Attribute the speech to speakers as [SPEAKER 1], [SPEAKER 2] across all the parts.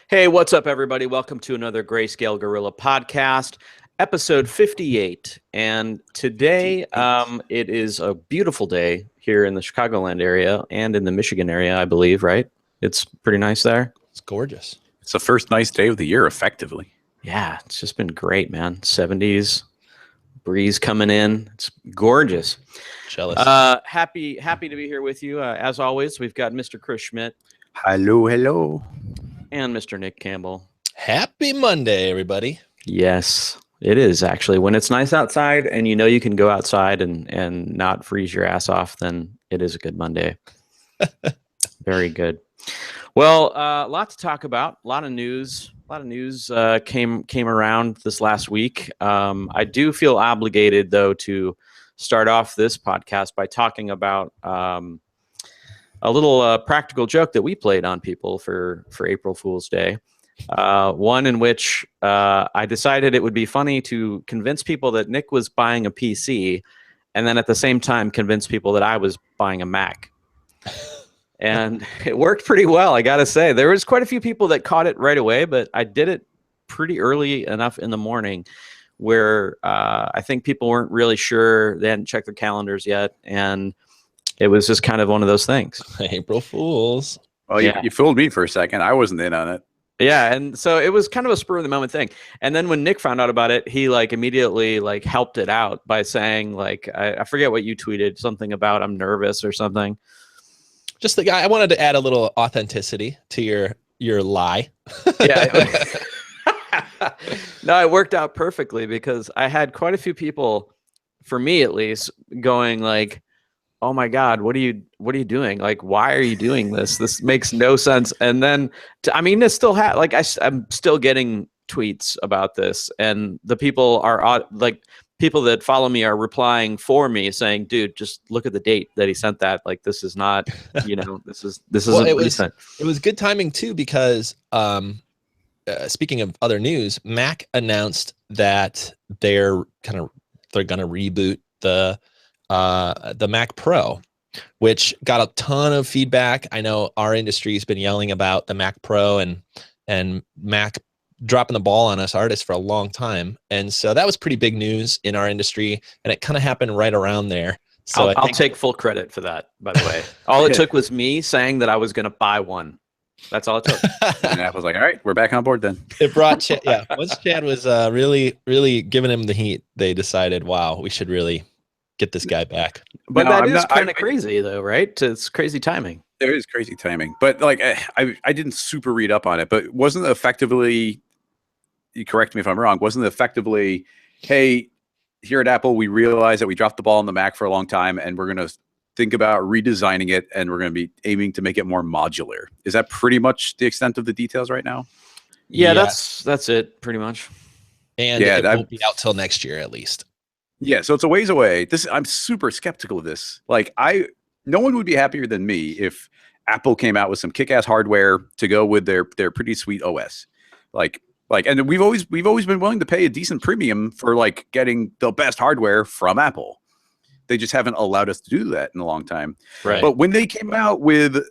[SPEAKER 1] Hey, what's up, everybody? Welcome to another Greyscalegorilla podcast, episode 58. And today, it is a beautiful day here in the Chicagoland area and in the Michigan area, I believe, right? It's pretty nice there.
[SPEAKER 2] It's gorgeous.
[SPEAKER 3] It's the first nice day of the year, effectively.
[SPEAKER 1] Yeah, it's just been great, man. 70s, breeze coming in. It's gorgeous.
[SPEAKER 2] Jealous.
[SPEAKER 1] Happy to be here with you. As always, we've got Mr. Chris Schmidt.
[SPEAKER 3] Hello.
[SPEAKER 1] And Mr. Nick Campbell.
[SPEAKER 2] Happy Monday, everybody.
[SPEAKER 1] Yes, it is actually. When it's nice outside and you know you can go outside and not freeze your ass off, then it is a good Monday. Very good. Well, a lot to talk about. A lot of news. Came around this last week. I do feel obligated, though, to start off this podcast by talking about a little practical joke that we played on people for April Fool's Day. One in which I decided it would be funny to convince people that Nick was buying a PC, and then at the same time convince people that I was buying a Mac. And it worked pretty well, I gotta say. There was quite a few people that caught it right away, but I did it pretty early enough in the morning where I think people weren't really sure. They hadn't checked their calendars yet, and it was just kind of one of those things.
[SPEAKER 2] April Fools.
[SPEAKER 3] Well,
[SPEAKER 1] Yeah.
[SPEAKER 3] you fooled me for a second. I wasn't in on it.
[SPEAKER 1] Yeah, and so it was kind of a spur of the moment thing. And then when Nick found out about it, he immediately helped it out by saying I forget what you tweeted, something about I'm nervous or something.
[SPEAKER 2] Just the guy. I wanted to add a little authenticity to your lie.
[SPEAKER 1] Yeah. No, it worked out perfectly because I had quite a few people, for me at least, going oh my God, what are you doing? Why are you doing this? This makes no sense. And then, it's still I'm still getting tweets about this, and the people are people that follow me are replying for me saying, dude, just look at the date that he sent that. This is not, this isn't recent.
[SPEAKER 2] It was good timing too, because speaking of other news, Mac announced that they're gonna reboot the Mac Pro, which got a ton of feedback. I know our industry has been yelling about the Mac Pro and Mac dropping the ball on us artists for a long time. And so that was pretty big news in our industry, and it kind of happened right around there. So
[SPEAKER 1] I'll take full credit for that, by the way. All it took was me saying that I was going to buy one. That's all it took.
[SPEAKER 3] And Apple's all right, we're back on board then.
[SPEAKER 2] It brought Chad. Yeah, once Chad was really giving him the heat, they decided, wow, we should really get this guy back.
[SPEAKER 1] But no, that is kind of crazy, though, right? It's crazy timing.
[SPEAKER 3] There is crazy timing. But I didn't super read up on it, but wasn't it effectively, you correct me if I'm wrong, wasn't it effectively, hey, here at Apple, we realize that we dropped the ball on the Mac for a long time, and we're going to think about redesigning it, and we're going to be aiming to make it more modular. Is that pretty much the extent of the details right now?
[SPEAKER 1] Yeah. That's it, pretty much.
[SPEAKER 2] And it won't be out till next year at least.
[SPEAKER 3] Yeah, so it's a ways away. I'm super skeptical of this. No one would be happier than me if Apple came out with some kick-ass hardware to go with their pretty sweet OS. And we've always been willing to pay a decent premium for getting the best hardware from Apple. They just haven't allowed us to do that in a long time.
[SPEAKER 1] Right.
[SPEAKER 3] But when they came out with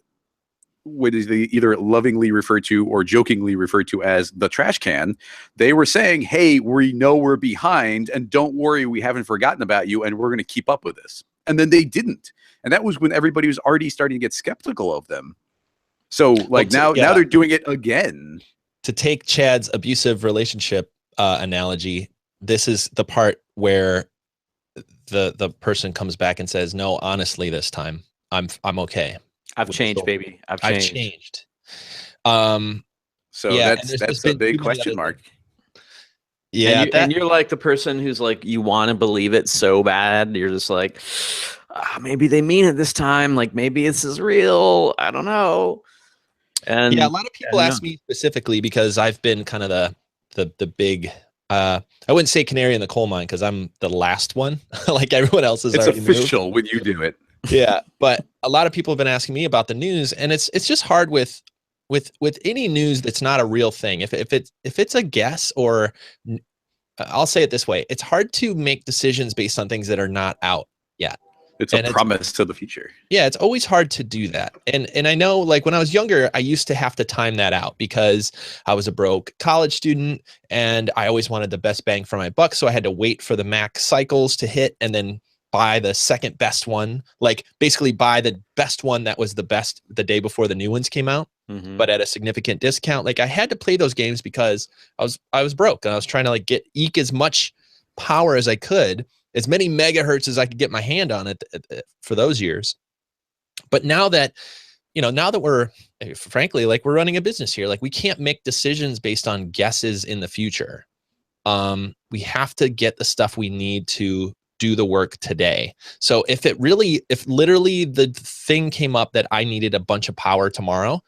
[SPEAKER 3] what is either lovingly referred to or jokingly referred to as the trash can, they were saying, hey, we know we're behind, and don't worry, we haven't forgotten about you, and we're going to keep up with this. And then they didn't. And that was when everybody was already starting to get skeptical of them. So now they're doing it again.
[SPEAKER 2] To take Chad's abusive relationship analogy, this is the part where the person comes back and says, no, honestly, this time I'm okay.
[SPEAKER 1] I've changed, baby. I've changed.
[SPEAKER 3] So that's a big question mark.
[SPEAKER 2] Yeah.
[SPEAKER 1] And you're the person who's you want to believe it so bad. You're just maybe they mean it this time. Maybe this is real. I don't know. And
[SPEAKER 2] yeah, a lot of people ask me specifically because I've been kind of the big, I wouldn't say canary in the coal mine because I'm the last one. Everyone else is already
[SPEAKER 3] official
[SPEAKER 2] moved.
[SPEAKER 3] when you do it.
[SPEAKER 2] Yeah, but a lot of people have been asking me about the news, and it's just hard with any news that's not a real thing. If it's a guess, or I'll say it this way, it's hard to make decisions based on things that are not out yet.
[SPEAKER 3] It's a promise to the future.
[SPEAKER 2] Yeah, it's always hard to do that. And I know, like, when I was younger, I used to have to time that out because I was a broke college student and I always wanted the best bang for my buck. So I had to wait for the Mac cycles to hit and then buy the second best one, like basically buy the best one that was the best the day before the new ones came out, but at a significant discount. Like, I had to play those games because I was broke and I was trying to like eke as much power as I could, as many megahertz as I could get my hand on it for those years. But now that, now that we're, frankly, like, we're running a business here, like, we can't make decisions based on guesses in the future. We have to get the stuff we need to do the work today. So if literally the thing came up that I needed a bunch of power tomorrow,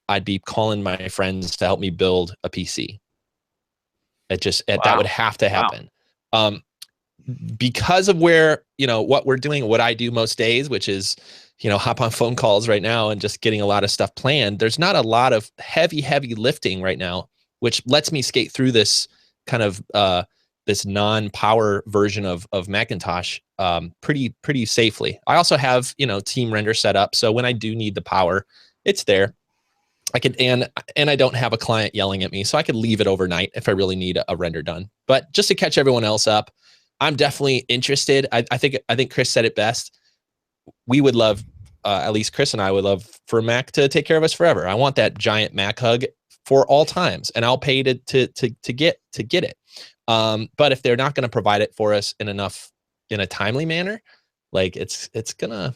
[SPEAKER 2] I'd be calling my friends to help me build a PC. That would have to happen. Wow. Because of where, what we're doing, what I do most days, which is, hop on phone calls right now and just getting a lot of stuff planned. There's not a lot of heavy lifting right now, which lets me skate through this kind of this non-power version of Macintosh pretty safely. I also have, team render set up. So when I do need the power, it's there. I can, and I don't have a client yelling at me, so I could leave it overnight if I really need a render done. But just to catch everyone else up, I'm definitely interested. I think Chris said it best. We would love, at least Chris and I would love, for Mac to take care of us forever. I want that giant Mac hug for all times, and I'll pay to get it. But if they're not going to provide it for us in a timely manner, like, it's gonna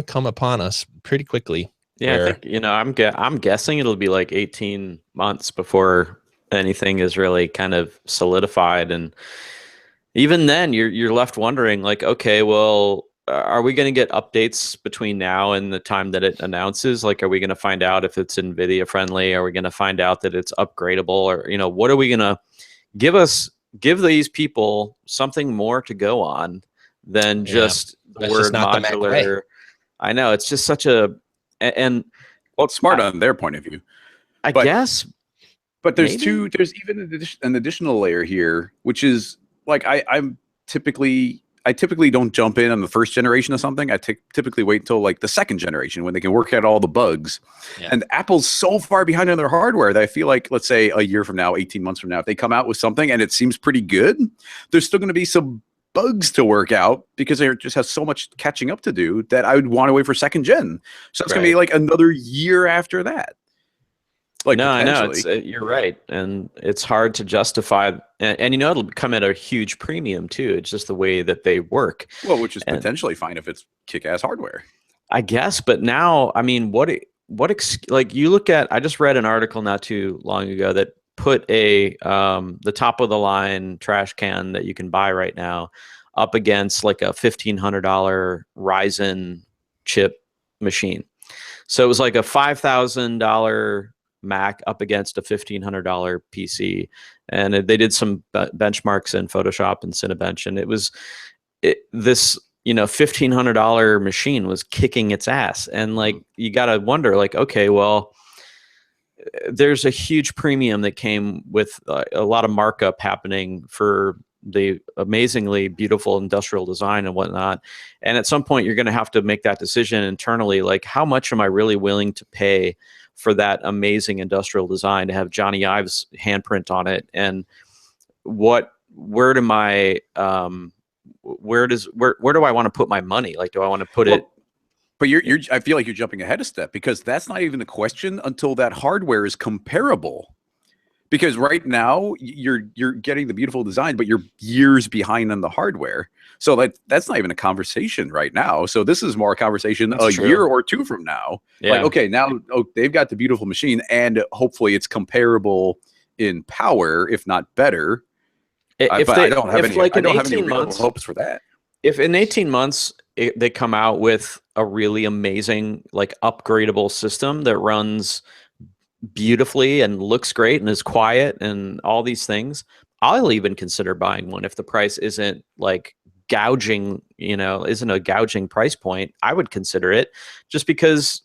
[SPEAKER 2] come upon us pretty quickly.
[SPEAKER 1] Yeah, I think, I'm guessing it'll be like 18 months before anything is really kind of solidified, and even then you're left wondering, like, okay, well, are we going to get updates between now and the time that it announces? Like, are we going to find out if it's NVIDIA friendly? Are we going to find out that it's upgradable? Or, what are we going to give these people something more to go on than just the word modular? I know, it's just such a, and
[SPEAKER 3] well, it's smart on their point of view,
[SPEAKER 1] I guess.
[SPEAKER 3] But there's even an additional layer here, which is like, I typically don't jump in on the first generation of something. I typically wait until like the second generation when they can work out all the bugs. Yeah. And Apple's so far behind on their hardware that I feel like, let's say a year from now, 18 months from now, if they come out with something and it seems pretty good, there's still going to be some bugs to work out because they just have so much catching up to do that I would want to wait for second gen. So it's going to be like another year after that. Like,
[SPEAKER 1] no, I know, you're right, and it's hard to justify, and it'll come at a huge premium too. It's just the way that they work.
[SPEAKER 3] Well, which is potentially fine if it's kick-ass hardware,
[SPEAKER 1] I guess. But now, I mean, like, you look at, I just read an article not too long ago that put the top of the line trash can that you can buy right now up against like a $1,500 Ryzen chip machine. So it was like a $5,000 Mac up against a $1,500 PC, and they did some benchmarks in Photoshop and Cinebench, and this $1,500 machine was kicking its ass. And like, you gotta wonder, like, okay, well, there's a huge premium that came with a lot of markup happening for the amazingly beautiful industrial design and whatnot. And at some point, you're going to have to make that decision internally, like, how much am I really willing to pay for that amazing industrial design to have Johnny Ive's handprint on it? And where do I want to put my money? Like, do I want to put it?
[SPEAKER 3] But I feel like you're jumping ahead a step, because that's not even the question until that hardware is comparable. Because right now you're getting the beautiful design, but you're years behind on the hardware. So that's not even a conversation right now. So this is more a conversation year or two from now. Yeah. Like, okay, now they've got the beautiful machine, and hopefully it's comparable in power, if not better. I don't have any real hopes for that.
[SPEAKER 1] If in 18 months they come out with a really amazing, like, upgradable system that runs beautifully and looks great and is quiet and all these things, I'll even consider buying one if the price isn't like gouging, isn't a gouging price point. I would consider it, just because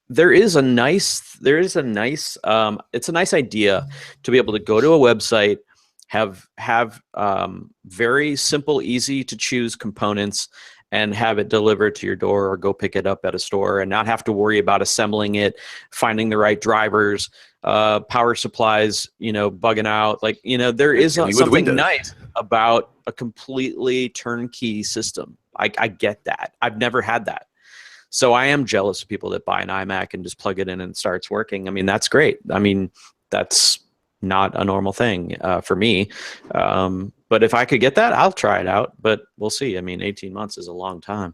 [SPEAKER 1] it's a nice idea to be able to go to a website, have very simple, easy to choose components, and have it delivered to your door, or go pick it up at a store and not have to worry about assembling it, finding the right drivers, power supplies, bugging out. Like, there is
[SPEAKER 3] Dealing with
[SPEAKER 1] something
[SPEAKER 3] Windows.
[SPEAKER 1] nice about a completely turnkey system. I get that. I've never had that. So I am jealous of people that buy an iMac and just plug it in and it starts working. I mean, that's great. I mean, that's not a normal thing for me. But if I could get that, I'll try it out. But we'll see. I mean, 18 months is a long time.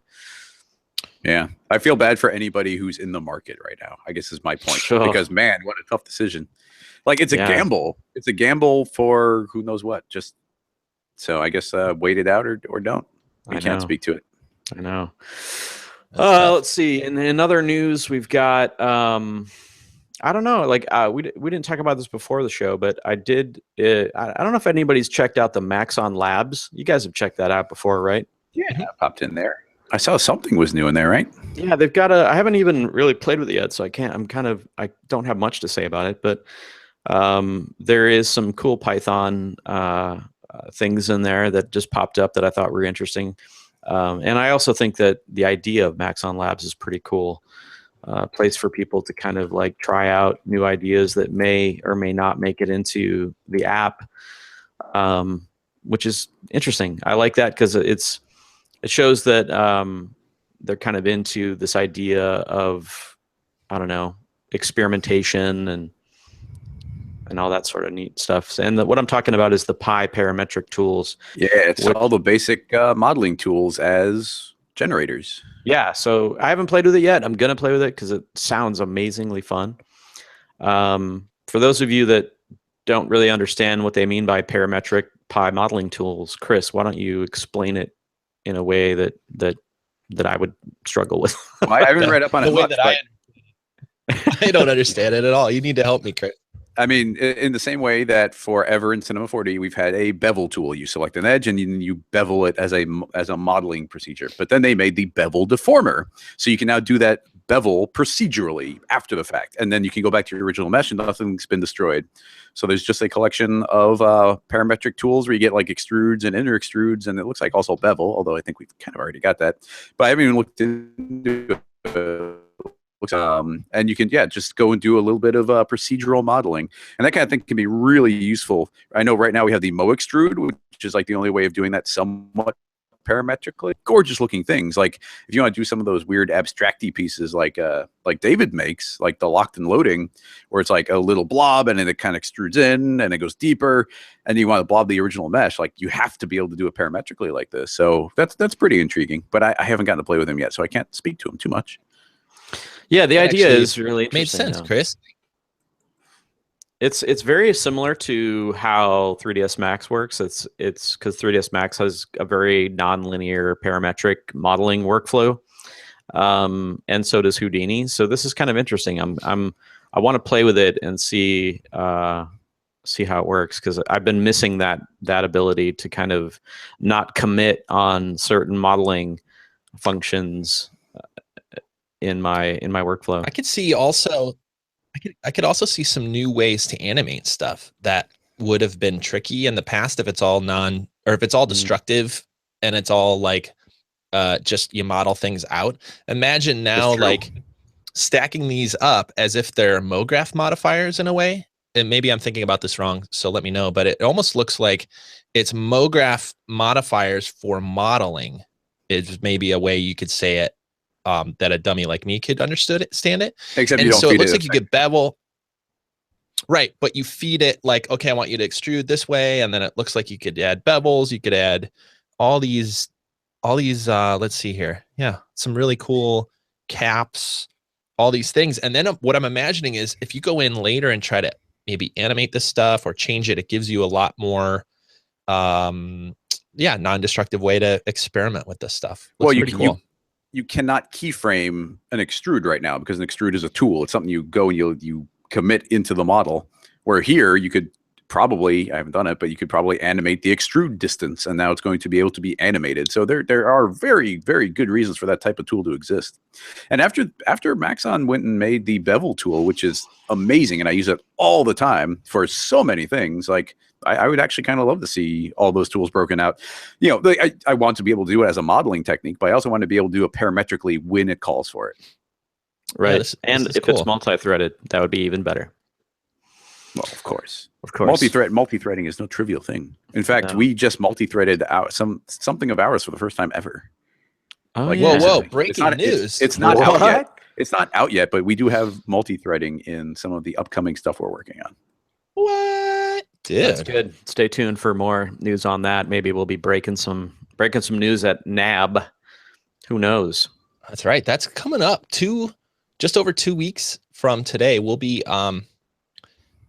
[SPEAKER 3] Yeah, I feel bad for anybody who's in the market right now, I guess is my point.
[SPEAKER 1] Sure.
[SPEAKER 3] Because, man, what a tough decision. Like, it's a gamble. It's a gamble for who knows what. Just so I guess wait it out or don't. We can't speak to it.
[SPEAKER 1] I know. Let's see. In other news, we've got I don't know. Like we didn't talk about this before the show, but I did. I don't know if anybody's checked out the Maxon Labs. You guys have checked that out before, right?
[SPEAKER 3] Yeah, I popped in there. I saw something was new in there, right?
[SPEAKER 1] Yeah, they've got I haven't even really played with it yet, so I can't. I don't have much to say about it, but there is some cool Python things in there that just popped up that I thought were interesting. And I also think that the idea of Maxon Labs is pretty cool. Place for people to kind of like try out new ideas that may or may not make it into the app, which is interesting. I like that because it shows that they're kind of into this idea of, I don't know, experimentation and all that sort of neat stuff. And what I'm talking about is the Pi parametric tools.
[SPEAKER 3] Yeah, it's all the basic modeling tools as generators.
[SPEAKER 1] Yeah, so I haven't played with it yet. I'm going to play with it because it sounds amazingly fun. For those of you that don't really understand what they mean by parametric Pi modeling tools, Chris, why don't you explain it in a way that I would struggle with?
[SPEAKER 3] Well, I haven't read up on it much,
[SPEAKER 2] I don't understand it at all. You need to help me, Chris.
[SPEAKER 3] I mean, in the same way that forever in Cinema 4D, we've had a bevel tool. You select an edge and you bevel it as a modeling procedure. But then they made the bevel deformer. So you can now do that bevel procedurally after the fact. And then you can go back to your original mesh and nothing's been destroyed. So there's just a collection of parametric tools where you get like extrudes and inner extrudes. And it looks like also bevel, although I think we've kind of already got that. But I haven't even looked into it. And you can, just go and do a little bit of procedural modeling. And that kind of thing can be really useful. I know right now we have the Mo extrude, which is like the only way of doing that somewhat parametrically. Gorgeous looking things. Like if you want to do some of those weird abstracty pieces like David makes, like the locked and loading, where it's like a little blob and then it kind of extrudes in and it goes deeper, and you want to blob the original mesh, like you have to be able to do it parametrically like this. So that's pretty intriguing. But I haven't gotten to play with him yet, so I can't speak to him too much.
[SPEAKER 1] Yeah, the idea is really interesting.
[SPEAKER 2] Made sense, Chris.
[SPEAKER 1] It's very similar to how 3ds Max works. It's because 3ds Max has a very nonlinear parametric modeling workflow, and so does Houdini. So this is kind of interesting. I want to play with it and see how it works, because I've been missing that ability to kind of not commit on certain modeling functions in my workflow.
[SPEAKER 2] I could see also, I could also see some new ways to animate stuff that would have been tricky in the past if it's all if it's all destructive and it's all like just you model things out. Imagine now like stacking these up as if they're MoGraph modifiers in a way. And maybe I'm thinking about this wrong, so let me know, but it almost looks like it's MoGraph modifiers for modeling is maybe a way you could say it. That a dummy like me could understand it.
[SPEAKER 3] Except
[SPEAKER 2] and
[SPEAKER 3] you don't
[SPEAKER 2] so
[SPEAKER 3] feed
[SPEAKER 2] it looks
[SPEAKER 3] it
[SPEAKER 2] like you get bevel. Right, but you feed it like, okay, I want you to extrude this way, and then it looks like you could add bevels, you could add all these let's see here. Yeah, some really cool caps, all these things. And then what I'm imagining is if you go in later and try to maybe animate this stuff or change it, it gives you a lot more non-destructive way to experiment with this stuff. Looks pretty cool.
[SPEAKER 3] You cannot keyframe an extrude right now because an extrude is a tool. It's something you go and you commit into the model. Where here you could probably, I haven't done it, but you could probably animate the extrude distance, and now it's going to be able to be animated. So there are very, very good reasons for that type of tool to exist. And after Maxon went and made the bevel tool, which is amazing, and I use it all the time for so many things, like I would actually kind of love to see all those tools broken out. You know, I want to be able to do it as a modeling technique, but I also want to be able to do it parametrically when it calls for it.
[SPEAKER 1] Right.
[SPEAKER 2] Yeah, this
[SPEAKER 1] and
[SPEAKER 2] is
[SPEAKER 1] if
[SPEAKER 2] cool.
[SPEAKER 1] it's multi-threaded, that would be even better.
[SPEAKER 3] Well, of course. Multi-threading is no trivial thing. In fact, we just multi-threaded out something of ours for the first time ever.
[SPEAKER 1] Oh,
[SPEAKER 3] Like,
[SPEAKER 1] yeah.
[SPEAKER 2] Whoa!
[SPEAKER 3] it's
[SPEAKER 2] Breaking
[SPEAKER 3] not-
[SPEAKER 2] news.
[SPEAKER 3] It's not out
[SPEAKER 1] What?
[SPEAKER 3] yet. It's not out yet, but we do have multi-threading in some of the upcoming stuff we're working on.
[SPEAKER 2] What? Dude.
[SPEAKER 1] That's good. Stay tuned for more news on that. Maybe we'll be breaking some news at NAB. Who knows?
[SPEAKER 2] That's right. That's coming up just over 2 weeks from today. We'll be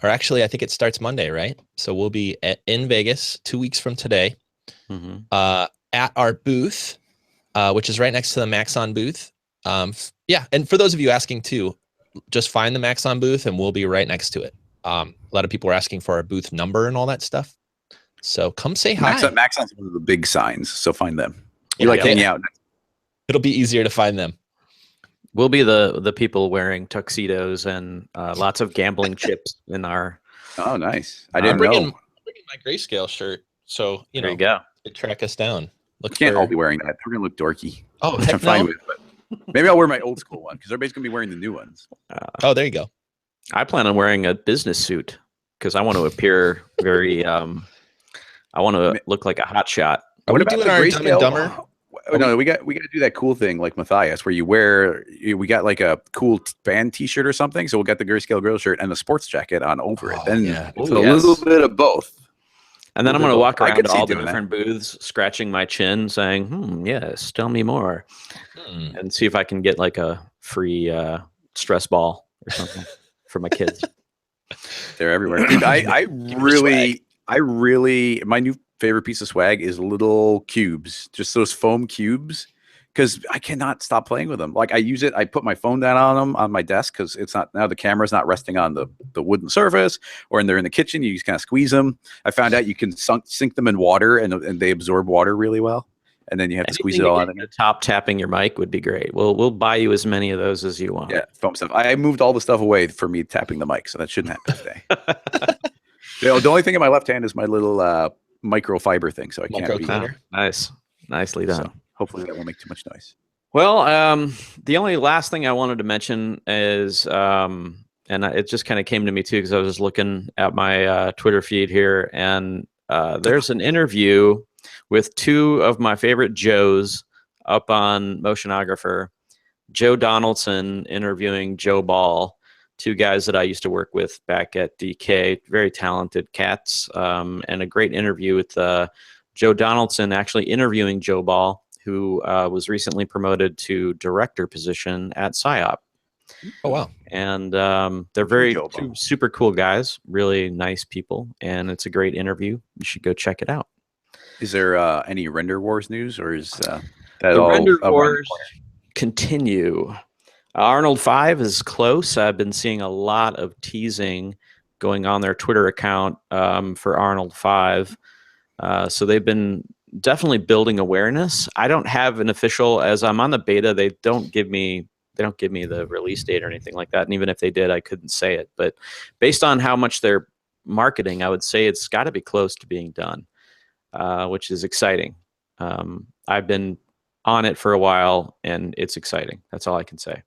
[SPEAKER 2] or actually, I think it starts Monday, right? So we'll be in Vegas 2 weeks from today, at our booth, which is right next to the Maxon booth. Yeah, and for those of you asking too, just find the Maxon booth, and we'll be right next to it. A lot of people are asking for our booth number and all that stuff. So come say hi.
[SPEAKER 3] Maxon's one of the big signs, so find them. You like hanging out.
[SPEAKER 2] It'll be easier to find them.
[SPEAKER 1] We'll be the people wearing tuxedos and lots of gambling chips in our.
[SPEAKER 3] Oh, nice!
[SPEAKER 2] I'm bringing my grayscale shirt, so
[SPEAKER 1] there you go.
[SPEAKER 2] To track us down.
[SPEAKER 3] We can't all be wearing that. We're gonna look dorky.
[SPEAKER 2] Oh,
[SPEAKER 3] which I'm fine with. But maybe I'll wear my old school one because everybody's gonna be wearing the new ones.
[SPEAKER 2] Oh, there you go.
[SPEAKER 1] I plan on wearing a business suit because I want to appear very. I want to look like a hot shot.
[SPEAKER 2] Are we doing our Dumb and Dumber?
[SPEAKER 3] No, we got to do that cool thing like Matthias, where we got like a cool band T-shirt or something. So we'll get the Greyscalegorilla shirt and the sports jacket on over it. Then it's a little bit of both.
[SPEAKER 1] And then I'm going to walk around to all the different booths, scratching my chin, saying, yes, tell me more. And see if I can get like a free stress ball or something for my kids.
[SPEAKER 3] They're everywhere. Dude, I really, my new favorite piece of swag is little cubes, just those foam cubes, because I cannot stop playing with them. Like I use it, I put my phone down on them on my desk because it's not now the camera's not resting on the wooden surface, or they're in the kitchen. You just kind of squeeze them. I found out you can sink them in water and they absorb water really well, and then you have to squeeze it all out.
[SPEAKER 1] The top tapping your mic would be great. We'll buy you as many of those as you want.
[SPEAKER 3] Yeah, foam stuff. I moved all the stuff away for me tapping the mic, so that shouldn't happen today. The only thing in my left hand is my little microfiber thing, so I can't.
[SPEAKER 1] Nice, nicely done.
[SPEAKER 3] So hopefully that won't make too much noise.
[SPEAKER 1] Well, the only last thing I wanted to mention is, and it just kind of came to me too because I was just looking at my Twitter feed here, and there's an interview with two of my favorite Joes up on Motionographer. Joe Donaldson interviewing Joe Ball. Two guys that I used to work with back at DK, very talented cats, and a great interview with Joe Donaldson actually interviewing Joe Ball, who was recently promoted to director position at PsyOp.
[SPEAKER 2] Oh, wow.
[SPEAKER 1] And they're two super cool guys, really nice people, and it's a great interview. You should go check it out.
[SPEAKER 3] Is there any Render Wars news, or is that
[SPEAKER 1] the
[SPEAKER 3] all?
[SPEAKER 1] Render Wars continue. Arnold 5 is close. I've been seeing a lot of teasing going on their Twitter account for Arnold 5. So they've been definitely building awareness. I don't have an official, as I'm on the beta, they don't give me the release date or anything like that. And even if they did, I couldn't say it. But based on how much they're marketing, I would say it's got to be close to being done, which is exciting. I've been on it for a while, and it's exciting. That's all I can say.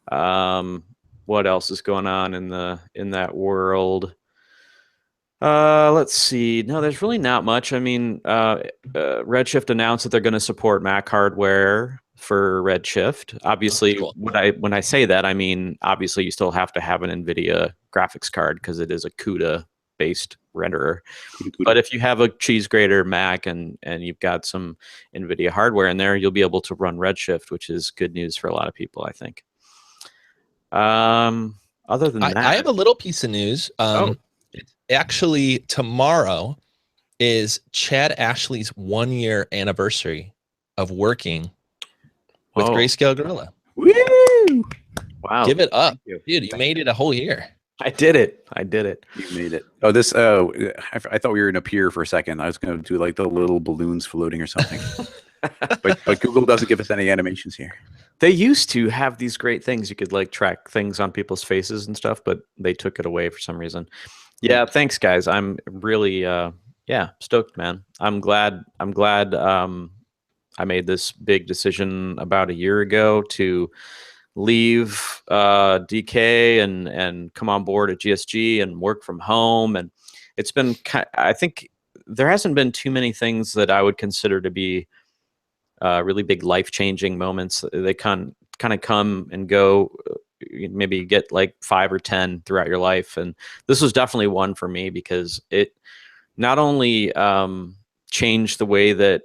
[SPEAKER 1] What else is going on in that world? Let's see. No, there's really not much. I mean, Redshift announced that they're going to support Mac hardware for Redshift. Obviously,
[SPEAKER 2] cool.
[SPEAKER 1] when I say that, I mean obviously you still have to have an NVIDIA graphics card because it is a CUDA based renderer. But if you have a cheese grater Mac and you've got some NVIDIA hardware in there, you'll be able to run Redshift, which is good news for a lot of people, I think. Other than that,
[SPEAKER 2] I have a little piece of news. Actually, tomorrow is Chad Ashley's 1-year anniversary of working with Greyscalegorilla.
[SPEAKER 3] Woo!
[SPEAKER 1] Wow.
[SPEAKER 2] Give it up. Dude, you made it a whole year.
[SPEAKER 1] I did it. I did it.
[SPEAKER 3] You made it. Oh, this. Oh, I thought we were in a pier for a second. I was going to do like the little balloons floating or something. but Google doesn't give us any animations here.
[SPEAKER 1] They used to have these great things. You could like track things on people's faces and stuff, but they took it away for some reason. Yeah, thanks guys. I'm really stoked, man. I'm glad I made this big decision about a year ago to leave DK and come on board at GSG and work from home. And it's been I think there hasn't been too many things that I would consider to be really big life-changing moments. They kind of come and go. Maybe you get like 5 or 10 throughout your life, and this was definitely one for me because it not only changed the way that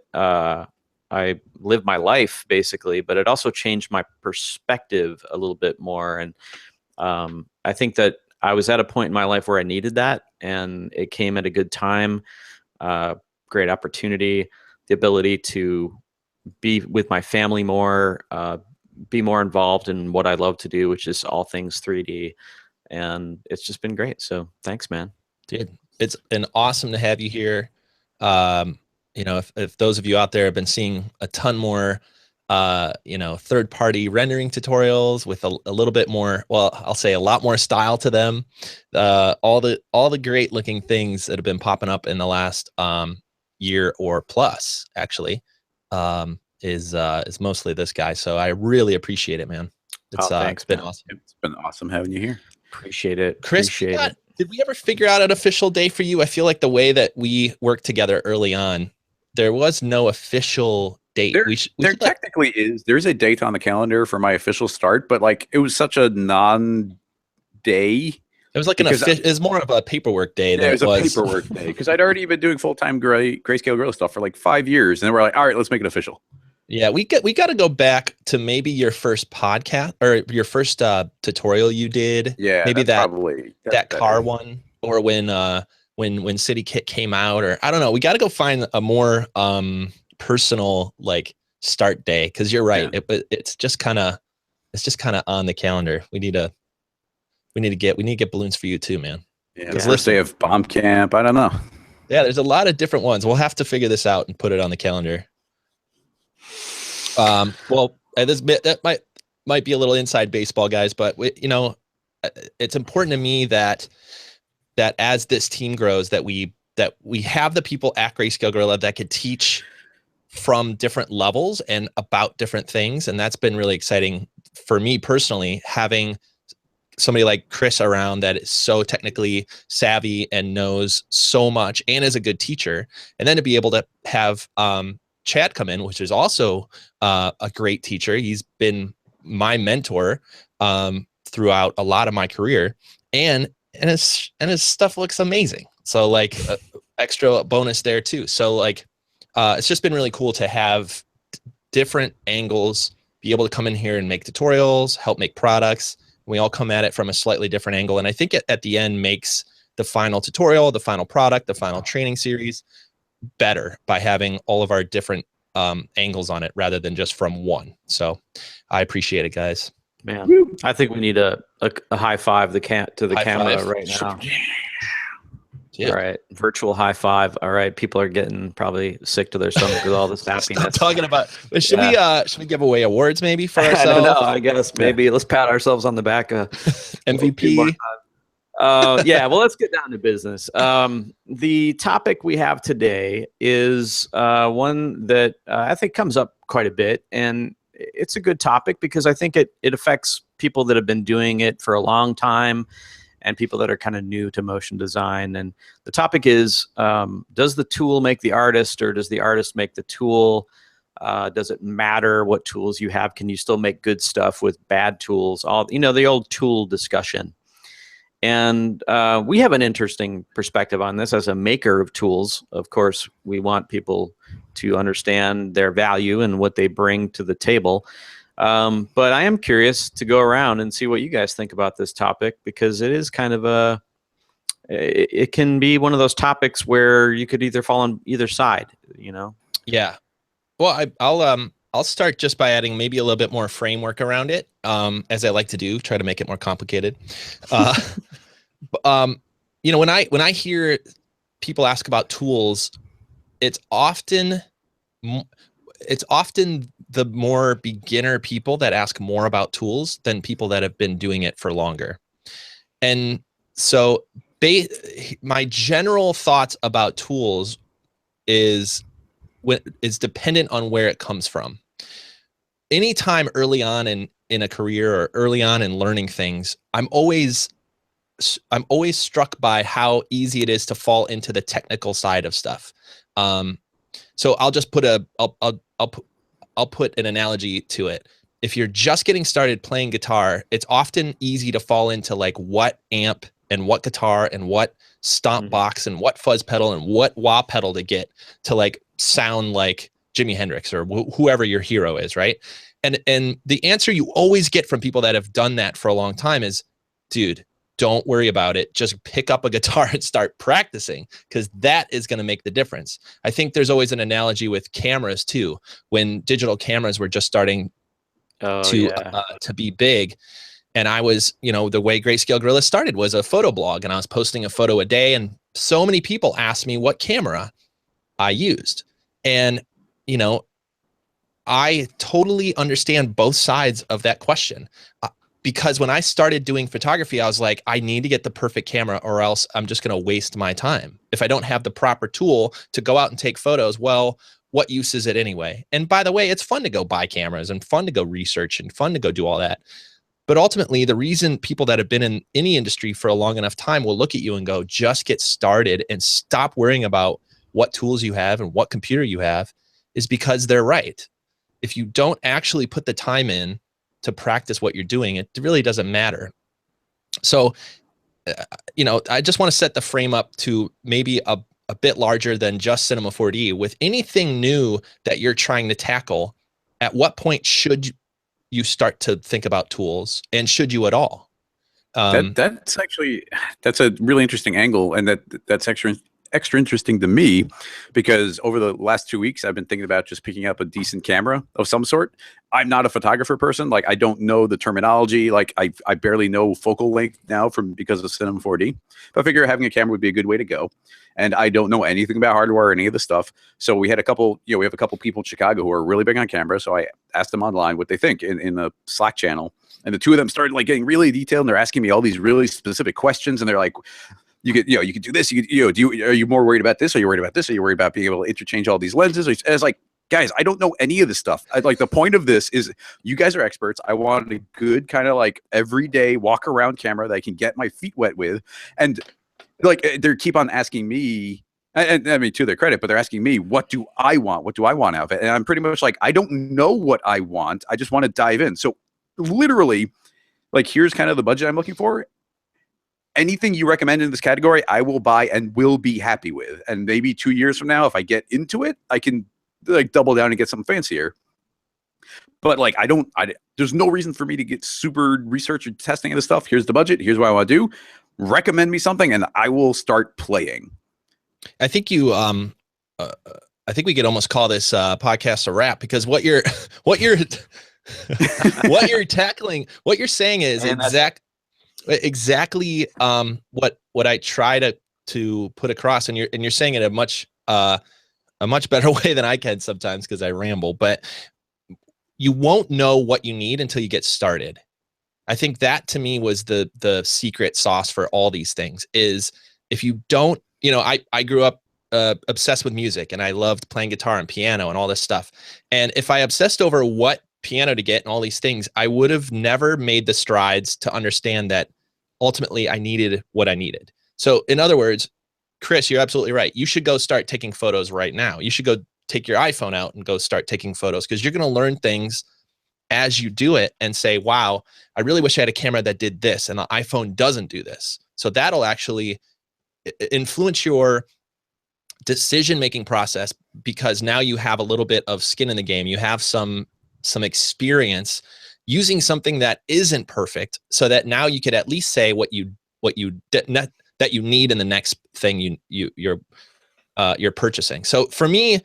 [SPEAKER 1] I live my life, basically, but it also changed my perspective a little bit more. And I think that I was at a point in my life where I needed that, and it came at a good time. Great opportunity, the ability to be with my family more, be more involved in what I love to do, which is all things 3D. And it's just been great. So thanks, man.
[SPEAKER 2] Dude, it's been awesome to have you here. You know, if those of you out there have been seeing a ton more, you know, third-party rendering tutorials with a little bit more, well, I'll say a lot more style to them. All the great looking things that have been popping up in the last year or plus, actually, is mostly this guy. So I really appreciate it, man. It's
[SPEAKER 1] thanks,
[SPEAKER 2] been
[SPEAKER 1] man.
[SPEAKER 2] awesome.
[SPEAKER 3] It's been awesome having you here.
[SPEAKER 1] Appreciate it.
[SPEAKER 2] Chris, did we ever figure out an official day for you? I feel like the way that we worked together early on, there was no official date.
[SPEAKER 3] There technically is. There's a date on the calendar for my official start, but like it was such a non-day.
[SPEAKER 2] It was like it was more of a paperwork day.
[SPEAKER 3] Yeah, it was a paperwork day because I'd already been doing full-time Greyscalegorilla stuff for like 5 years, and then we're like, all right, let's make it official.
[SPEAKER 2] Yeah, we got to go back to maybe your first podcast or your first tutorial you did.
[SPEAKER 3] Yeah,
[SPEAKER 2] maybe that
[SPEAKER 3] better.
[SPEAKER 2] car one, or when City Kit came out, or I don't know. We got to go find a more personal like start day, because you're right. Yeah. It's just kind of on the calendar. We need to get balloons for you too, man.
[SPEAKER 3] Yeah, the first day of bomb camp. I don't know.
[SPEAKER 2] Yeah, there's a lot of different ones. We'll have to figure this out and put it on the calendar. Well, that might be a little inside baseball, guys, but you know, it's important to me that as this team grows, that we have the people at Greyscalegorilla that could teach from different levels and about different things, and that's been really exciting for me personally, having somebody like Chris around that is so technically savvy and knows so much and is a good teacher, and then to be able to have Chad come in, which is also a great teacher. He's been my mentor throughout a lot of my career, and his stuff looks amazing. So like extra bonus there too. So like it's just been really cool to have different angles, be able to come in here and make tutorials, help make products. We all come at it from a slightly different angle, and I think it at the end makes the final tutorial, the final product, the final training series better by having all of our different angles on it rather than just from one. So I appreciate it, guys.
[SPEAKER 1] Man, I think we need a high five to the camera right now. Yeah. All right, virtual high five. All right, people are getting probably sick to their stomach with all this happiness.
[SPEAKER 2] Stop talking about. Should we give away awards maybe for ourselves?
[SPEAKER 1] I don't know. I guess maybe let's pat ourselves on the back.
[SPEAKER 2] MVP.
[SPEAKER 1] Yeah, well, let's get down to business. The topic we have today is one that I think comes up quite a bit, and it's a good topic because I think it affects people that have been doing it for a long time and people that are kind of new to motion design. And the topic is, does the tool make the artist, or does the artist make the tool? Does it matter what tools you have? Can you still make good stuff with bad tools? The old tool discussion. And we have an interesting perspective on this as a maker of tools. Of course, we want people to understand their value and what they bring to the table. But I am curious to go around and see what you guys think about this topic, because it is kind of it can be one of those topics where you could either fall on either side, you know?
[SPEAKER 2] Yeah. Well, I'll start just by adding maybe a little bit more framework around it, as I like to do, try to make it more complicated. You know, when I hear people ask about tools, it's often the more beginner people that ask more about tools than people that have been doing it for longer. And so my general thoughts about tools is dependent on where it comes from. Anytime early on in a career or early on in learning things, I'm always struck by how easy it is to fall into the technical side of stuff. So I'll just put I'll put an analogy to it. If you're just getting started playing guitar, it's often easy to fall into like what amp and what guitar and what stomp box and what fuzz pedal and what wah pedal to get to like sound like Jimi Hendrix or whoever your hero is, right? And the answer you always get from people that have done that for a long time is, dude, don't worry about it. Just pick up a guitar and start practicing, because that is going to make the difference. I think there's always an analogy with cameras too. When digital cameras were just starting to be big, and I was, you know, the way Greyscalegorilla started was a photo blog, and I was posting a photo a day, and so many people asked me what camera I used. And, you know, I totally understand both sides of that question. Because when I started doing photography, I was like, I need to get the perfect camera or else I'm just going to waste my time. If I don't have the proper tool to go out and take photos, well, what use is it anyway? And by the way, it's fun to go buy cameras and fun to go research and fun to go do all that. But ultimately, the reason people that have been in any industry for a long enough time will look at you and go, just get started and stop worrying about what tools you have and what computer you have, is because they're right. If you don't actually put the time in to practice what you're doing, it really doesn't matter. So, you know, I just want to set the frame up to maybe a bit larger than just Cinema 4D. With anything new that you're trying to tackle, at what point should you start to think about tools, and should you at all?
[SPEAKER 3] That's a really interesting angle, and that's extra interesting to me, because over the last 2 weeks I've been thinking about just picking up a decent camera of some sort. I'm not a photographer person. Like, I don't know the terminology. Like, I barely know focal length now because of Cinema 4D. But I figure having a camera would be a good way to go. And I don't know anything about hardware or any of the stuff. So we have a couple people in Chicago who are really big on cameras. So I asked them online what they think in the Slack channel. And the two of them started like getting really detailed, and they're asking me all these really specific questions. And they're like, you could do this. Are you more worried about this? Are you worried about this? Are you worried about being able to interchange all these lenses? And it's like, guys, I don't know any of this stuff. Like, the point of this is you guys are experts. I want a good kind of like everyday walk around camera that I can get my feet wet with. And like, they keep on asking me, and I mean, to their credit, but they're asking me, what do I want? What do I want out of it? And I'm pretty much like, I don't know what I want. I just want to dive in. So literally, like, here's kind of the budget I'm looking for. Anything you recommend in this category, I will buy and will be happy with. And maybe 2 years from now, if I get into it, I can like double down and get something fancier. But like, there's no reason for me to get super research or testing of this stuff. Here's the budget. Here's what I want to do. Recommend me something, and I will start playing.
[SPEAKER 2] I think I think we could almost call this podcast a wrap, because what you're tackling, what you're saying is exactly what I try to put across, and you're saying it a much better way than I can sometimes, because I ramble. But you won't know what you need until you get started. I think that, to me, was the secret sauce for all these things. Is if you don't, you know, I grew up obsessed with music, and I loved playing guitar and piano and all this stuff. And if I obsessed over what piano to get and all these things, I would have never made the strides to understand that ultimately I needed what I needed. So in other words, Chris, you're absolutely right. You should go start taking photos right now. You should go take your iPhone out and go start taking photos, because you're going to learn things as you do it and say, wow, I really wish I had a camera that did this, and the iPhone doesn't do this. So that'll actually influence your decision-making process, because now you have a little bit of skin in the game. You have some experience using something that isn't perfect, so that now you could at least say what you need in the next thing you're purchasing. So for me,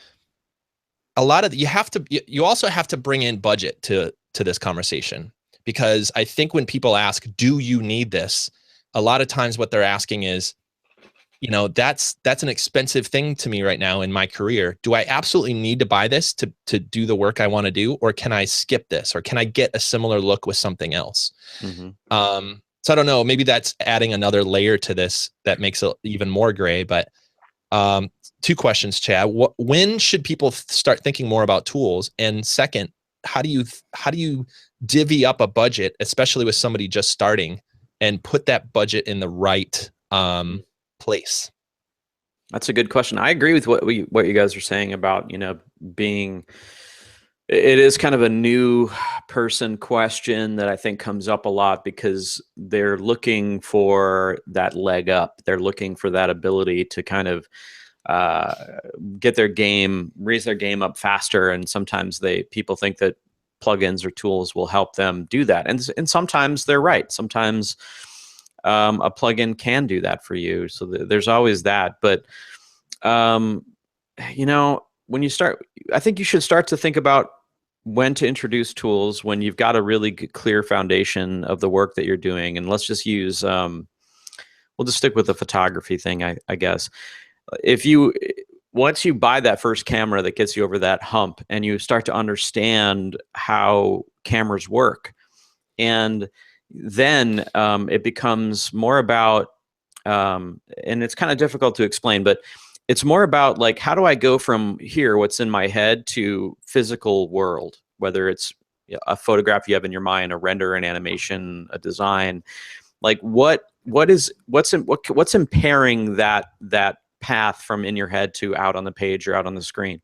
[SPEAKER 2] a lot of you also have to bring in budget to this conversation, because I think when people ask, do you need this? a lot of times what they're asking is, that's an expensive thing to me right now in my career. Do I absolutely need to buy this to do the work I want to do, or can I skip this, or can I get a similar look with something else?
[SPEAKER 1] Mm-hmm.
[SPEAKER 2] So I don't know, maybe that's adding another layer to this that makes it even more gray. But 2 questions, Chad. When should people start thinking more about tools? And second, how do you divvy up a budget, especially with somebody just starting, and put that budget in the right place?
[SPEAKER 1] That's a good question. I agree with what you guys are saying about, being, it is kind of a new person question that I think comes up a lot because they're looking for that leg up. They're looking for that ability to kind of raise their game up faster. And sometimes people think that plugins or tools will help them do that. And sometimes they're right. Sometimes a plugin can do that for you. So there's always that. But, when you start, I think you should start to think about when to introduce tools when you've got a really clear foundation of the work that you're doing. And let's just use, we'll just stick with the photography thing, I guess. Once you buy that first camera that gets you over that hump and you start to understand how cameras work, and then it becomes more about, and it's kind of difficult to explain, but it's more about like, how do I go from here, what's in my head, to physical world, whether it's a photograph you have in your mind, a render, an animation, a design, like what's impairing that path from in your head to out on the page or out on the screen?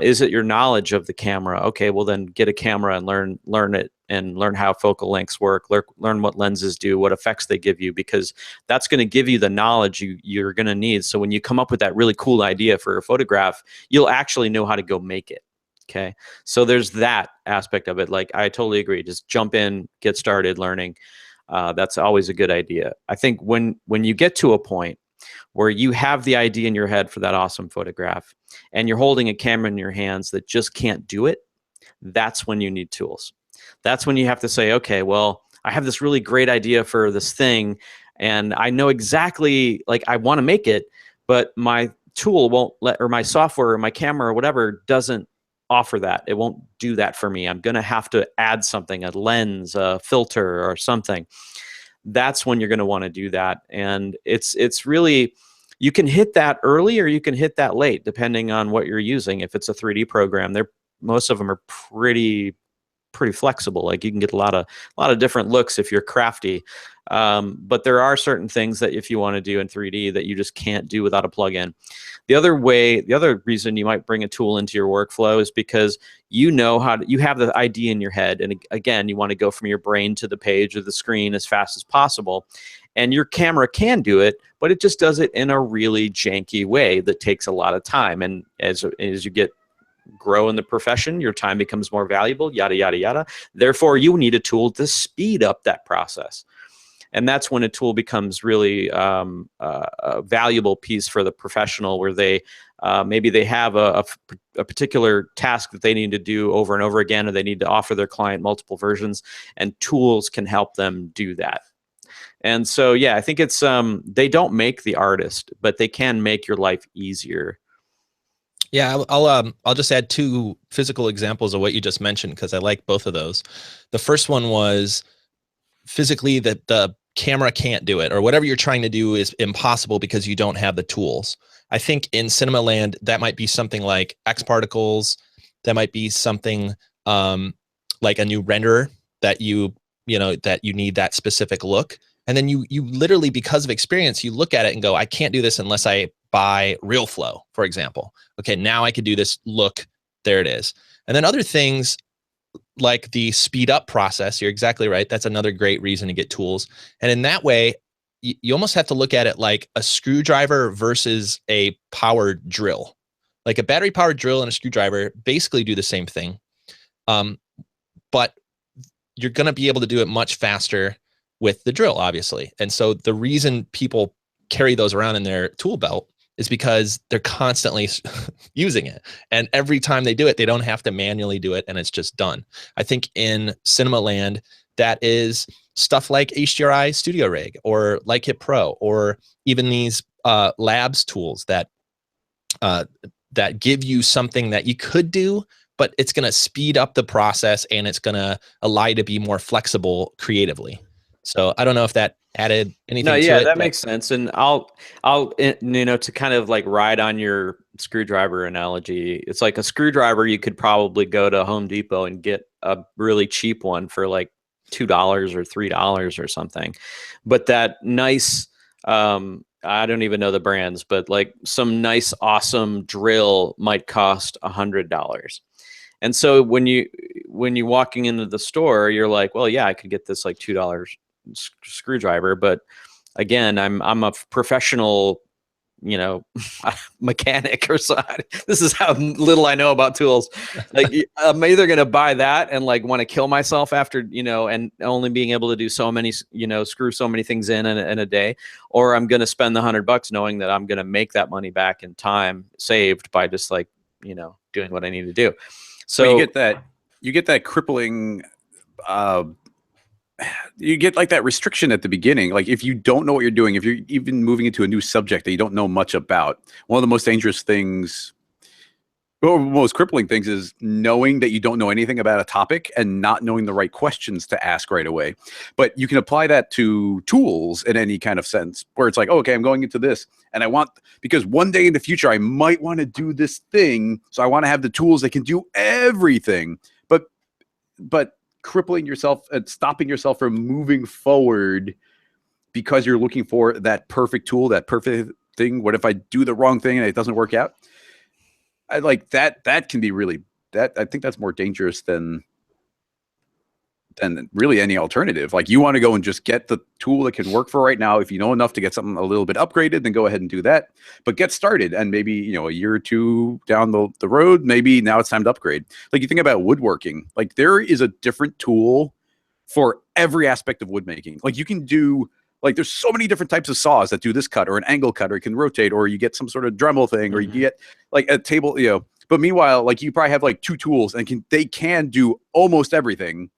[SPEAKER 1] Is it your knowledge of the camera? Okay, well then get a camera and learn it and learn how focal lengths work, learn what lenses do, what effects they give you, because that's going to give you the knowledge you're going to need. So when you come up with that really cool idea for a photograph, you'll actually know how to go make it. Okay, so there's that aspect of it. Like, I totally agree. Just jump in, get started learning. That's always a good idea. I think when you get to a point where you have the idea in your head for that awesome photograph and you're holding a camera in your hands that just can't do it, that's when you need tools. That's when you have to say, okay, well, I have this really great idea for this thing and I know exactly, like, I want to make it, but my tool won't let, or my software or my camera or whatever doesn't offer that. It won't do that for me. I'm going to have to add something, a lens, a filter or something. That's when you're going to want to do that. And it's really, you can hit that early or you can hit that late, depending on what you're using. If it's a 3D program, most of them are pretty flexible. Like, you can get a lot of different looks if you're crafty. But there are certain things that if you want to do in 3D that you just can't do without a plugin. The other reason you might bring a tool into your workflow is because you have the idea in your head. And again, you want to go from your brain to the page or the screen as fast as possible. And your camera can do it, but it just does it in a really janky way that takes a lot of time. And as you grow in the profession, your time becomes more valuable, yada, yada, yada. Therefore, you need a tool to speed up that process. And that's when a tool becomes really a valuable piece for the professional, where maybe they have a particular task that they need to do over and over again, or they need to offer their client multiple versions, and tools can help them do that. And so, yeah, I think it's they don't make the artist, but they can make your life easier.
[SPEAKER 2] Yeah, I'll just add 2 physical examples of what you just mentioned, because I like both of those. The first one was physically that the camera can't do it, or whatever you're trying to do is impossible because you don't have the tools. I think in cinema land, that might be something like X particles. That might be something like a new renderer that you need that specific look. And then you literally, because of experience, you look at it and go, I can't do this unless I buy RealFlow, for example. Okay, now I could do this look. There it is. And then other things like the speed up process, you're exactly right. That's another great reason to get tools. And in that way, you almost have to look at it like a screwdriver versus a powered drill. Like a battery powered drill and a screwdriver basically do the same thing. But you're going to be able to do it much faster with the drill, obviously. And so the reason people carry those around in their tool belt is because they're constantly using it. And every time they do it, they don't have to manually do it, and it's just done. I think in cinema land, that is stuff like HDRI Studio Rig or Lightkit Pro, or even these labs tools that that give you something that you could do, but it's going to speed up the process and it's going to allow you to be more flexible creatively. So I don't know if that added anything
[SPEAKER 1] No,
[SPEAKER 2] to
[SPEAKER 1] yeah,
[SPEAKER 2] it.
[SPEAKER 1] that makes sense. And to kind of like ride on your screwdriver analogy, it's like a screwdriver, you could probably go to Home Depot and get a really cheap one for like $2 or $3 or something. But that nice, I don't even know the brands, but like some nice, awesome drill might cost $100. And so when you're walking into the store, you're like, well, yeah, I could get this like $2 screwdriver, but again, I'm a professional, mechanic or so. This is how little I know about tools. Like I'm either going to buy that and like want to kill myself after, and only being able to do so many, screw so many things in a day, or I'm going to spend the $100 knowing that I'm going to make that money back in time saved by just like, doing what I need to do. So
[SPEAKER 3] you get that crippling, you get like that restriction at the beginning. Like if you don't know what you're doing, if you're even moving into a new subject that you don't know much about, one of the most dangerous things, or most crippling things, is knowing that you don't know anything about a topic and not knowing the right questions to ask right away. But you can apply that to tools in any kind of sense, where it's like, oh, okay, I'm going into this and because one day in the future, I might want to do this thing. So I want to have the tools that can do everything, but crippling yourself and stopping yourself from moving forward because you're looking for that perfect tool, that perfect thing. What if I do the wrong thing and it doesn't work out? I like that. That can be really, I think that's more dangerous than really any alternative. Like you want to go and just get the tool that can work for right now. If you know enough to get something a little bit upgraded, then go ahead and do that. But get started, and maybe a year or two down the road, maybe now it's time to upgrade. Like you think about woodworking, like there is a different tool for every aspect of wood making. Like you can do, like there's so many different types of saws that do this cut or an angle cut, or it can rotate, or you get some sort of Dremel thing, or you get like a table, But meanwhile, like you probably have like two tools and they can do almost everything.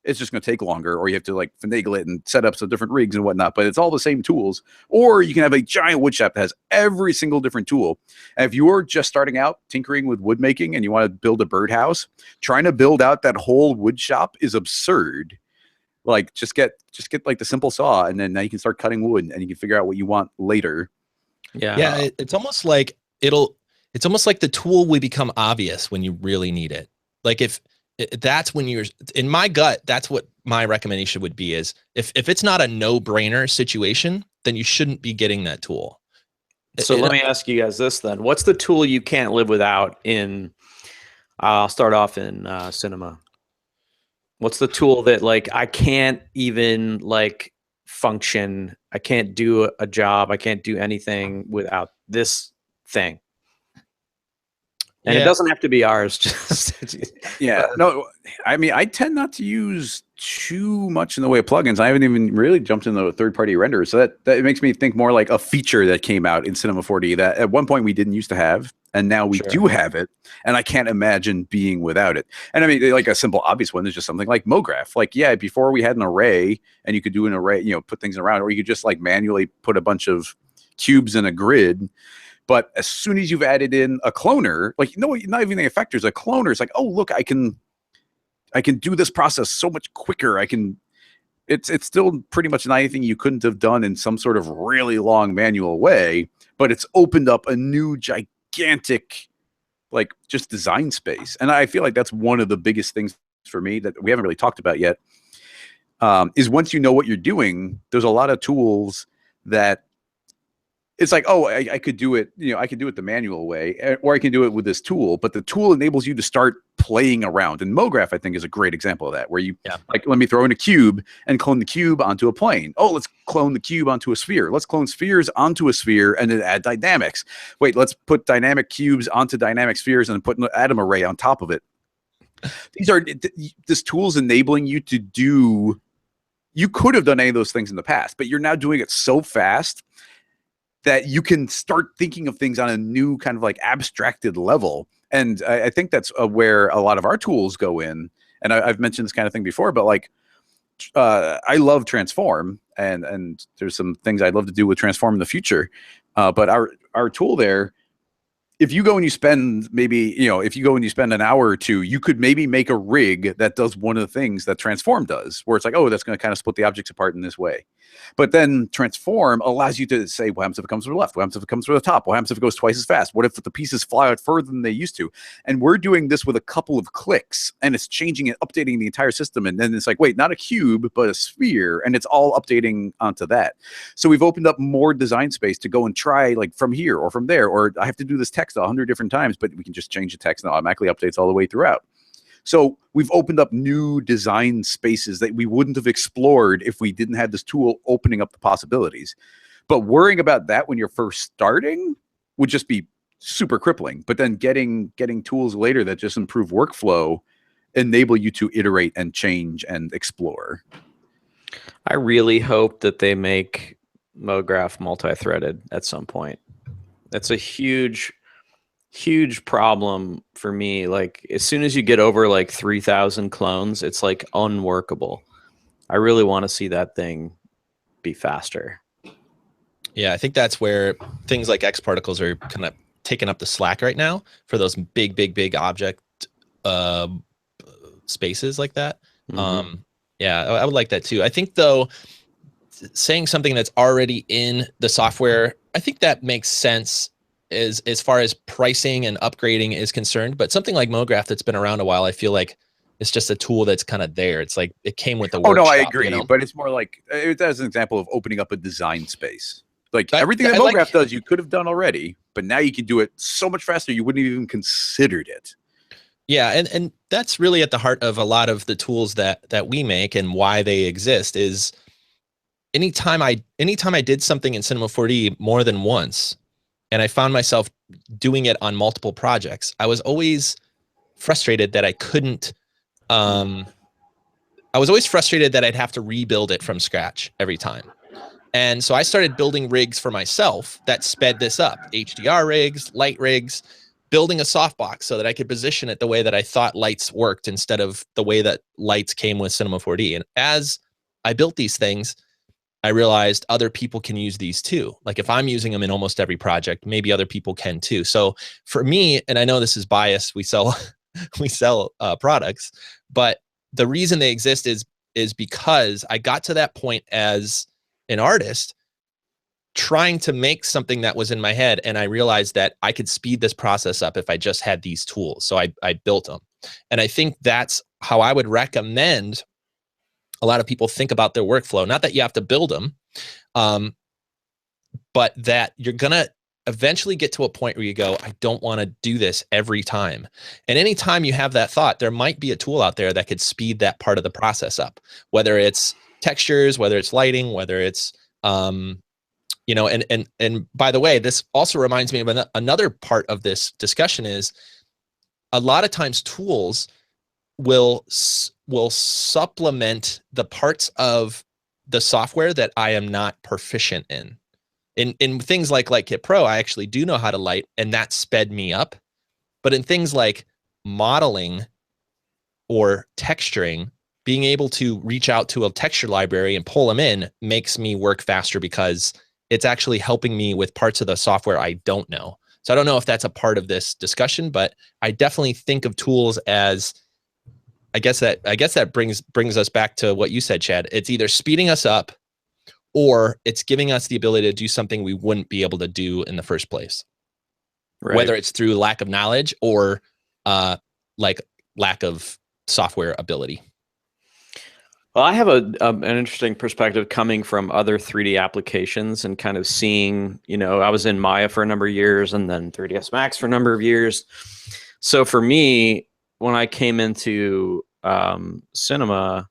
[SPEAKER 3] It's just going to take longer, or you have to like finagle it and set up some different rigs and whatnot, but it's all the same tools. Or you can have a giant wood shop that has every single different tool. And if you're just starting out tinkering with wood making and you want to build a birdhouse, trying to build out that whole wood shop is absurd. Like just get like the simple saw, and then now you can start cutting wood and you can figure out what you want later.
[SPEAKER 2] Yeah. It's almost like it's almost like the tool will become obvious when you really need it. Like that's when you're in my gut, that's what my recommendation would be, is if it's not a no-brainer situation, then you shouldn't be getting that tool.
[SPEAKER 1] So let me ask you guys this then. What's the tool you can't live without in, I'll start off in cinema. What's the tool that like I can't even like function? I can't do a job. I can't do anything without this thing. And it doesn't have to be ours. Just
[SPEAKER 3] no, I mean, I tend not to use too much in the way of plugins. I haven't even really jumped into the third-party renderers. So that makes me think more like a feature that came out in Cinema 4D that at one point we didn't used to have, and now we do have it. And I can't imagine being without it. And I mean, like a simple, obvious one is just something like MoGraph. Like, before we had an array, and you could do an array, put things around, or you could just like manually put a bunch of cubes in a grid. But as soon as you've added in a cloner, like not even the effectors, a cloner is like, oh look, I can do this process so much quicker. It's still pretty much not anything you couldn't have done in some sort of really long manual way, but it's opened up a new gigantic like just design space. And I feel like that's one of the biggest things for me that we haven't really talked about yet. Is once you know what you're doing, there's a lot of tools that it's like, oh, I could do it, I could do it the manual way, or I can do it with this tool, but the tool enables you to start playing around. And MoGraph, I think, is a great example of that, where you like, let me throw in a cube and clone the cube onto a plane. Oh, let's clone the cube onto a sphere. Let's clone spheres onto a sphere and then add dynamics. Wait, let's put dynamic cubes onto dynamic spheres and put an atom array on top of it. This tool's enabling you to do, you could have done any of those things in the past, but you're now doing it so fast that you can start thinking of things on a new kind of like abstracted level. And I think that's where a lot of our tools go in. And I've mentioned this kind of thing before, but like I love Transform, and there's some things I'd love to do with Transform in the future. But our tool there, if you go and you spend maybe, if you go and you spend an hour or two, you could maybe make a rig that does one of the things that Transform does, where it's like, oh, that's going to kind of split the objects apart in this way. But then Transform allows you to say, what happens if it comes from the left? What happens if it comes from the top? What happens if it goes twice as fast? What if the pieces fly out further than they used to? And we're doing this with a couple of clicks, and it's changing and updating the entire system. And then it's like, wait, not a cube, but a sphere. And it's all updating onto that. So we've opened up more design space to go and try, like, from here or from there, or I have to do this text 100 different times, but we can just change the text and it automatically updates all the way throughout. So we've opened up new design spaces that we wouldn't have explored if we didn't have this tool opening up the possibilities. But worrying about that when you're first starting would just be super crippling. But then getting tools later that just improve workflow enable you to iterate and change and explore.
[SPEAKER 1] I really hope that they make MoGraph multi-threaded at some point. That's a huge problem for me. Like, as soon as you get over like 3,000 clones, it's like unworkable. I really want to see that thing be faster.
[SPEAKER 2] Yeah, I think that's where things like X particles are kind of taking up the slack right now for those big object spaces like that.
[SPEAKER 1] Mm-hmm.
[SPEAKER 2] Yeah, I would like that too. I think, though, saying something that's already in the software, I think that makes sense as far as pricing and upgrading is concerned. But something like MoGraph that's been around a while, I feel like it's just a tool that's kind of there. It's like it came with the workshop.
[SPEAKER 3] Oh, no, I agree. But it's more like, that's an example of opening up a design space. Like, everything that MoGraph does, you could have done already, but now you can do it so much faster, you wouldn't have even considered it.
[SPEAKER 2] Yeah, and that's really at the heart of a lot of the tools that we make and why they exist. Is anytime I did something in Cinema 4D more than once, and I found myself doing it on multiple projects, I was always frustrated that I couldn't. I was always frustrated that I'd have to rebuild it from scratch every time. And so I started building rigs for myself that sped this up. HDR rigs, light rigs, building a softbox so that I could position it the way that I thought lights worked instead of the way that lights came with Cinema 4D. And as I built these things, I realized other people can use these too. Like, if I'm using them in almost every project, maybe other people can too. So for me, and I know this is biased, we sell products, but the reason they exist is because I got to that point as an artist trying to make something that was in my head, and I realized that I could speed this process up if I just had these tools. So I built them. And I think that's how I would recommend a lot of people think about their workflow. Not that you have to build them, but that you're going to eventually get to a point where you go, I don't want to do this every time. And anytime you have that thought, there might be a tool out there that could speed that part of the process up, whether it's textures, whether it's lighting, whether it's, and by the way, this also reminds me of another part of this discussion is a lot of times tools will supplement the parts of the software that I am not proficient in. In things like Lightkit Pro, I actually do know how to light, and that sped me up. But in things like modeling or texturing, being able to reach out to a texture library and pull them in makes me work faster because it's actually helping me with parts of the software I don't know. So I don't know if that's a part of this discussion, but I definitely think of tools as, I guess that brings us back to what you said, Chad. It's either speeding us up or it's giving us the ability to do something we wouldn't be able to do in the first place. Right. Whether it's through lack of knowledge or like lack of software ability.
[SPEAKER 1] Well, I have an interesting perspective coming from other 3D applications and kind of seeing, I was in Maya for a number of years and then 3ds Max for a number of years. So for me, when I came into cinema,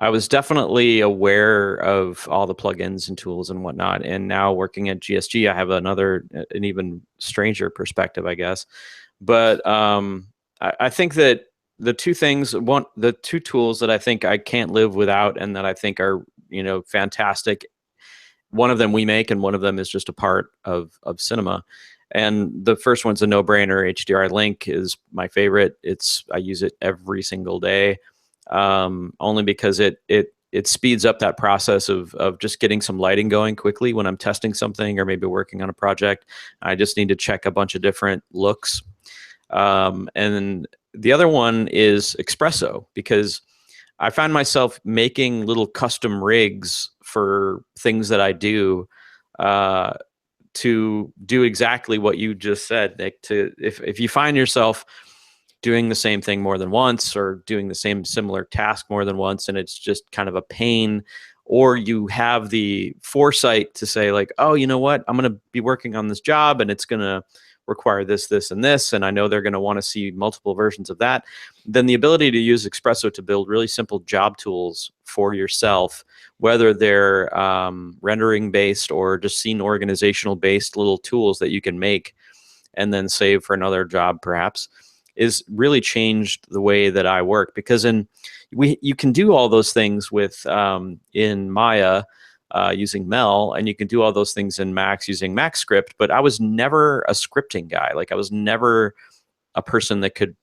[SPEAKER 1] I was definitely aware of all the plugins and tools and whatnot. And now working at GSG, I have an even stranger perspective, I guess. But I think that the two tools that I think I can't live without and that I think are, fantastic. One of them we make and one of them is just a part of cinema. And the first one's a no-brainer. HDR Link is my favorite. I use it every single day, only because it it speeds up that process of just getting some lighting going quickly when I'm testing something or maybe working on a project. I just need to check a bunch of different looks. And the other one is espresso, because I find myself making little custom rigs for things that I do, to do exactly what you just said, Nick. If you find yourself doing the same thing more than once, or doing the same similar task more than once, and it's just kind of a pain, or you have the foresight to say like, oh, you know what, I'm going to be working on this job and it's going to require this, this, and this, and I know they're going to want to see multiple versions of that, then the ability to use Espresso to build really simple job tools for yourself, whether they're rendering based or just scene organizational based little tools that you can make and then save for another job perhaps, is really changed the way that I work. Because you can do all those things with in Maya using Mel, and you can do all those things in Max using MaxScript, but I was never a scripting guy. Like I was never a person that could,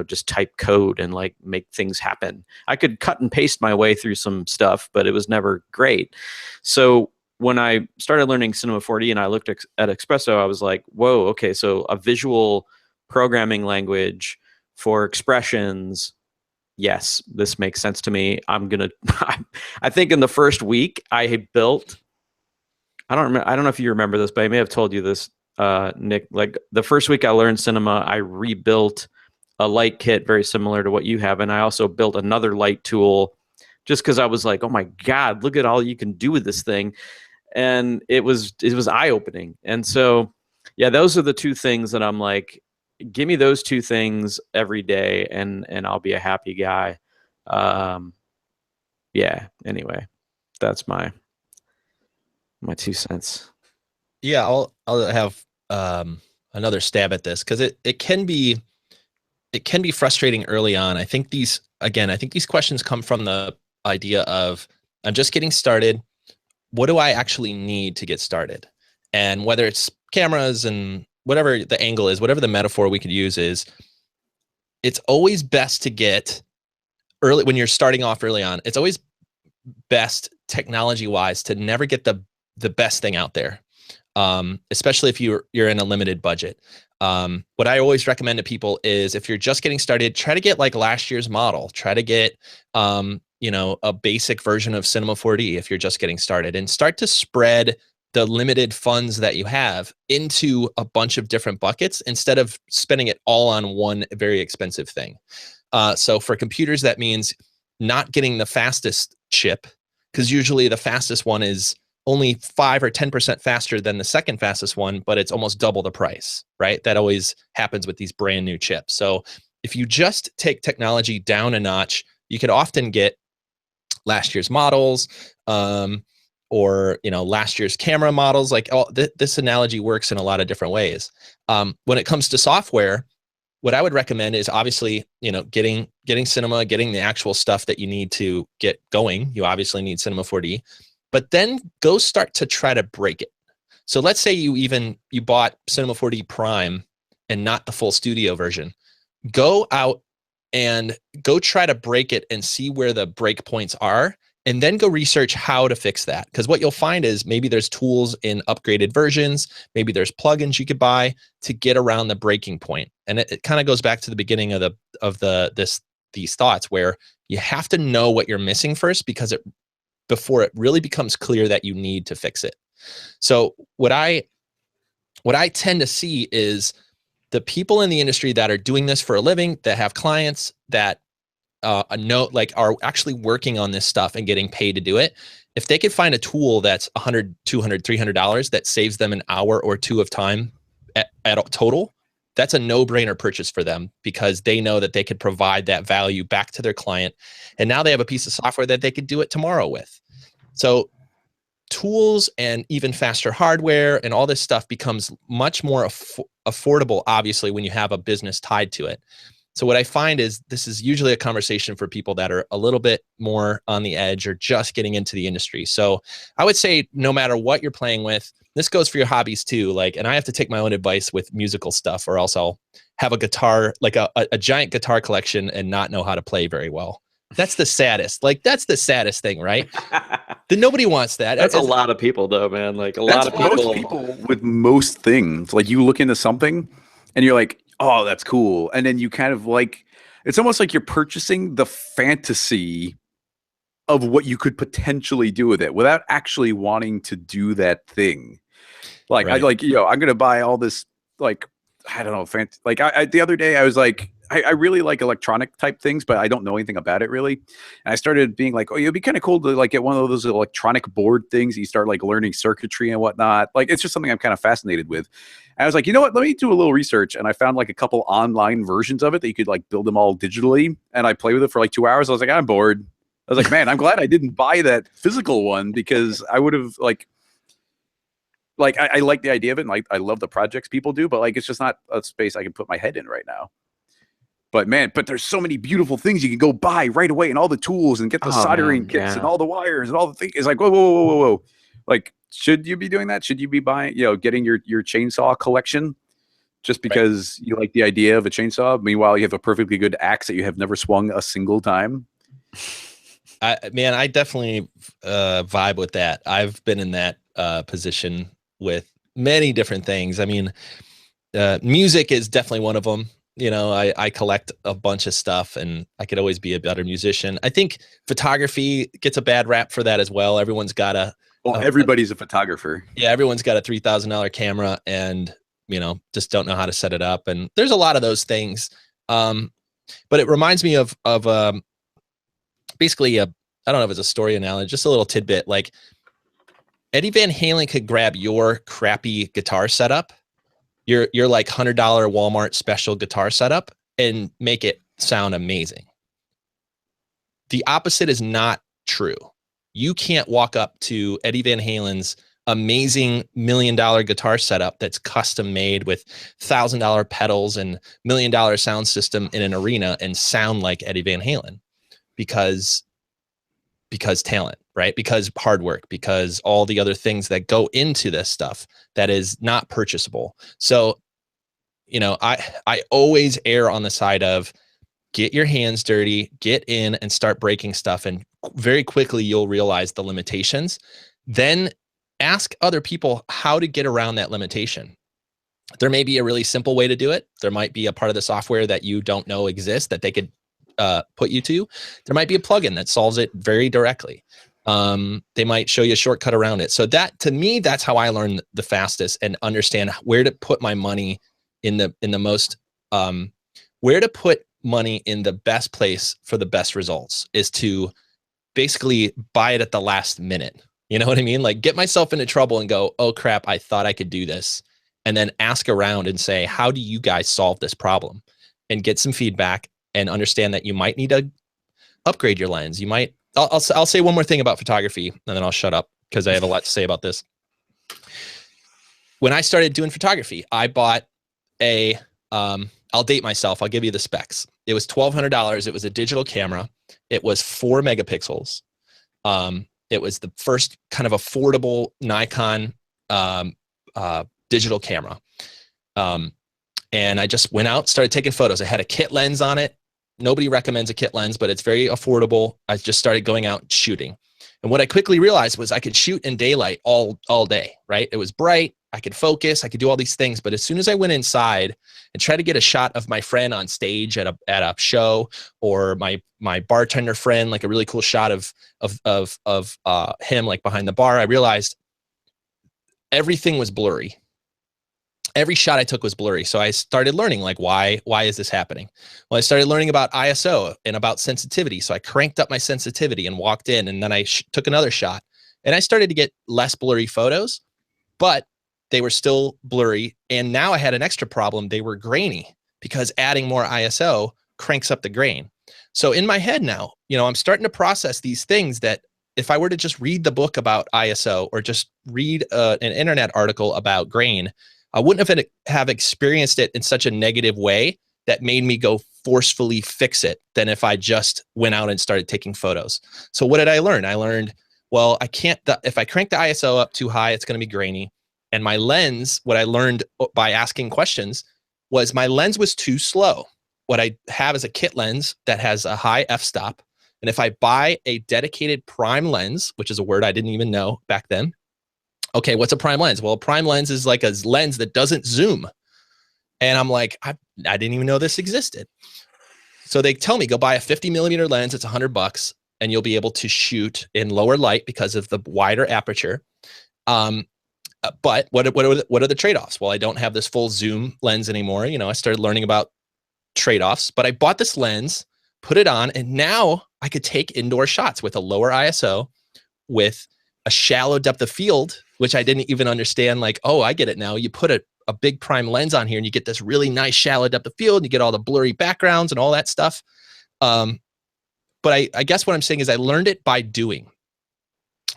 [SPEAKER 1] just type code and like make things happen. I could cut and paste my way through some stuff, but it was never great. So when I started learning Cinema 4D and I looked at Espresso, I was like, whoa, okay, so a visual programming language for expressions. Yes, this makes sense to me. I think in the first week I had built, I don't know if you remember this, but I may have told you this, Nick, like the first week I learned cinema, I rebuilt a light kit very similar to what you have. And I also built another light tool just because I was like, oh my God, look at all you can do with this thing. And it was eye-opening. And so, yeah, those are the two things that I'm like, give me those two things every day and I'll be a happy guy. Yeah, anyway, that's my 2 cents.
[SPEAKER 2] Yeah, I'll have another stab at this, because it can be frustrating early on. I think these questions come from the idea of, I'm just getting started. What do I actually need to get started? And whether it's cameras and whatever the angle is, whatever the metaphor we could use is, it's always best to get early, when you're starting off early on, it's always best technology wise to never get the best thing out there. Especially if you're in a limited budget. What I always recommend to people is, if you're just getting started, try to get like last year's model, try to get, a basic version of Cinema 4D if you're just getting started, and start to spread the limited funds that you have into a bunch of different buckets instead of spending it all on one very expensive thing. So for computers, that means not getting the fastest chip, because usually the fastest one is only 5 or 10% faster than the second fastest one, but it's almost double the price, right? That always happens with these brand new chips. So if you just take technology down a notch, you could often get last year's models, or last year's camera models. Like this analogy works in a lot of different ways. When it comes to software, what I would recommend is obviously, getting Cinema, getting the actual stuff that you need to get going. You obviously need Cinema 4D. But then go start to try to break it. So let's say you bought Cinema 4D Prime and not the full studio version. Go out and go try to break it and see where the break points are, and then go research how to fix that. Because what you'll find is maybe there's tools in upgraded versions, maybe there's plugins you could buy to get around the breaking point. And it kind of goes back to the beginning of these thoughts, where you have to know what you're missing first, before it really becomes clear that you need to fix it. So what I tend to see is the people in the industry that are doing this for a living, that have clients that are actually working on this stuff and getting paid to do it. If they could find a tool that's $100, $200, $300 that saves them an hour or two of time at total, that's a no-brainer purchase for them, because they know that they could provide that value back to their client. And now they have a piece of software that they could do it tomorrow with. So tools and even faster hardware and all this stuff becomes much more affordable, obviously, when you have a business tied to it. So what I find is this is usually a conversation for people that are a little bit more on the edge or just getting into the industry. So I would say no matter what you're playing with, this goes for your hobbies too. And I have to take my own advice with musical stuff, or else I'll have a guitar, like a giant guitar collection, and not know how to play very well. That's the saddest. Like, that's the saddest thing, right? Then nobody wants that.
[SPEAKER 1] That's a lot of people, though, man. Like a lot
[SPEAKER 3] That's
[SPEAKER 1] of
[SPEAKER 3] most people with most things. Like you look into something and you're like, oh, that's cool. And then you kind of like, it's almost like you're purchasing the fantasy of what you could potentially do with it without actually wanting to do that thing. Like
[SPEAKER 2] Right.
[SPEAKER 3] I'm going to buy all this, like, I don't know. Like the other day I was like, I really like electronic type things, but I don't know anything about it really. And I started being like, oh, it'd be kind of cool to like get one of those electronic board things. You start like learning circuitry and whatnot. Like, it's just something I'm kind of fascinated with. And I was like, you know what? Let me do a little research. And I found like a couple online versions of it that you could like build them all digitally. And I played with it for like 2 hours. I was like, I'm bored. I was like, man, I'm glad I didn't buy that physical one because I would have like I like the idea of it, and like I love the projects people do, but like it's just not a space I can put my head in right now. But man, there's so many beautiful things you can go buy right away, and all the tools, and get the soldering kits and all the wires and all the things. It's like whoa. Like, should you be doing that? Should you be buying, getting your chainsaw collection just because you like the idea of a chainsaw? Meanwhile, you have a perfectly good axe that you have never swung a single time.
[SPEAKER 2] I definitely vibe with that. I've been in that position with many different things. I mean, music is definitely one of them. I collect a bunch of stuff, and I could always be a better musician. I think photography gets a bad rap for that as well. Everyone's got
[SPEAKER 3] everybody's a photographer.
[SPEAKER 2] Yeah, everyone's got a $3,000 camera and, just don't know how to set it up. And there's a lot of those things. But it reminds me of basically I don't know if it's a story analogy, just a little tidbit. Like, Eddie Van Halen could grab your crappy guitar setup, your like $100 Walmart special guitar setup, and make it sound amazing. The opposite is not true. You can't walk up to Eddie Van Halen's amazing $1 million guitar setup that's custom made with $1,000 pedals and $1 million sound system in an arena and sound like Eddie Van Halen because talent, right? Because hard work, because all the other things that go into this stuff that is not purchasable. So, I always err on the side of get your hands dirty, get in and start breaking stuff. And very quickly you'll realize the limitations. Then ask other people how to get around that limitation. There may be a really simple way to do it. There might be a part of the software that you don't know exists that they could put you to. There might be a plugin that solves it very directly. They might show you a shortcut around it. So that, to me, that's how I learn the fastest and understand where to put my money in the most, where to put money in the best place for the best results is to basically buy it at the last minute. You know what I mean? Like, get myself into trouble and go, oh crap, I thought I could do this. And then ask around and say, how do you guys solve this problem? And get some feedback and understand that you might need to upgrade your lens. You might, I'll say one more thing about photography and then I'll shut up because I have a lot to say about this. When I started doing photography, I bought I'll date myself. I'll give you the specs. It was $1,200. It was a digital camera. It was 4 megapixels. It was the first kind of affordable Nikon digital camera. And I just went out, started taking photos. I had a kit lens on it. Nobody recommends a kit lens, but it's very affordable. I just started going out shooting. And what I quickly realized was I could shoot in daylight all day, right? It was bright. I could focus. I could do all these things. But as soon as I went inside and tried to get a shot of my friend on stage at a show, or my bartender friend, like a really cool shot of him like behind the bar, I realized everything was blurry. Every shot I took was blurry. So I started learning, like, why is this happening? Well, I started learning about ISO and about sensitivity. So I cranked up my sensitivity and walked in, and then I took another shot, and I started to get less blurry photos, but they were still blurry. And now I had an extra problem. They were grainy because adding more ISO cranks up the grain. So in my head now, I'm starting to process these things that if I were to just read the book about ISO or just read an internet article about grain, I wouldn't have experienced it in such a negative way that made me go forcefully fix it than if I just went out and started taking photos. So what did I learn? I learned, well, if I crank the ISO up too high, it's going to be grainy. And my lens, what I learned by asking questions was my lens was too slow. What I have is a kit lens that has a high f-stop, And if I buy a dedicated prime lens, which is a word I didn't even know back then. Okay, what's a prime lens? Well, a prime lens is like a lens that doesn't zoom. And I'm like, I didn't even know this existed. So they tell me, go buy a 50 millimeter lens. It's $100 and you'll be able to shoot in lower light because of the wider aperture. But what are the trade-offs? Well, I don't have this full zoom lens anymore. You know, I started learning about trade-offs, but I bought this lens, put it on, and now I could take indoor shots with a lower ISO, with a shallow depth of field, which I didn't even understand. Like, oh, I get it now. You put a big prime lens on here and you get this really nice shallow depth of field and you get all the blurry backgrounds and all that stuff. But I guess what I'm saying is I learned it by doing.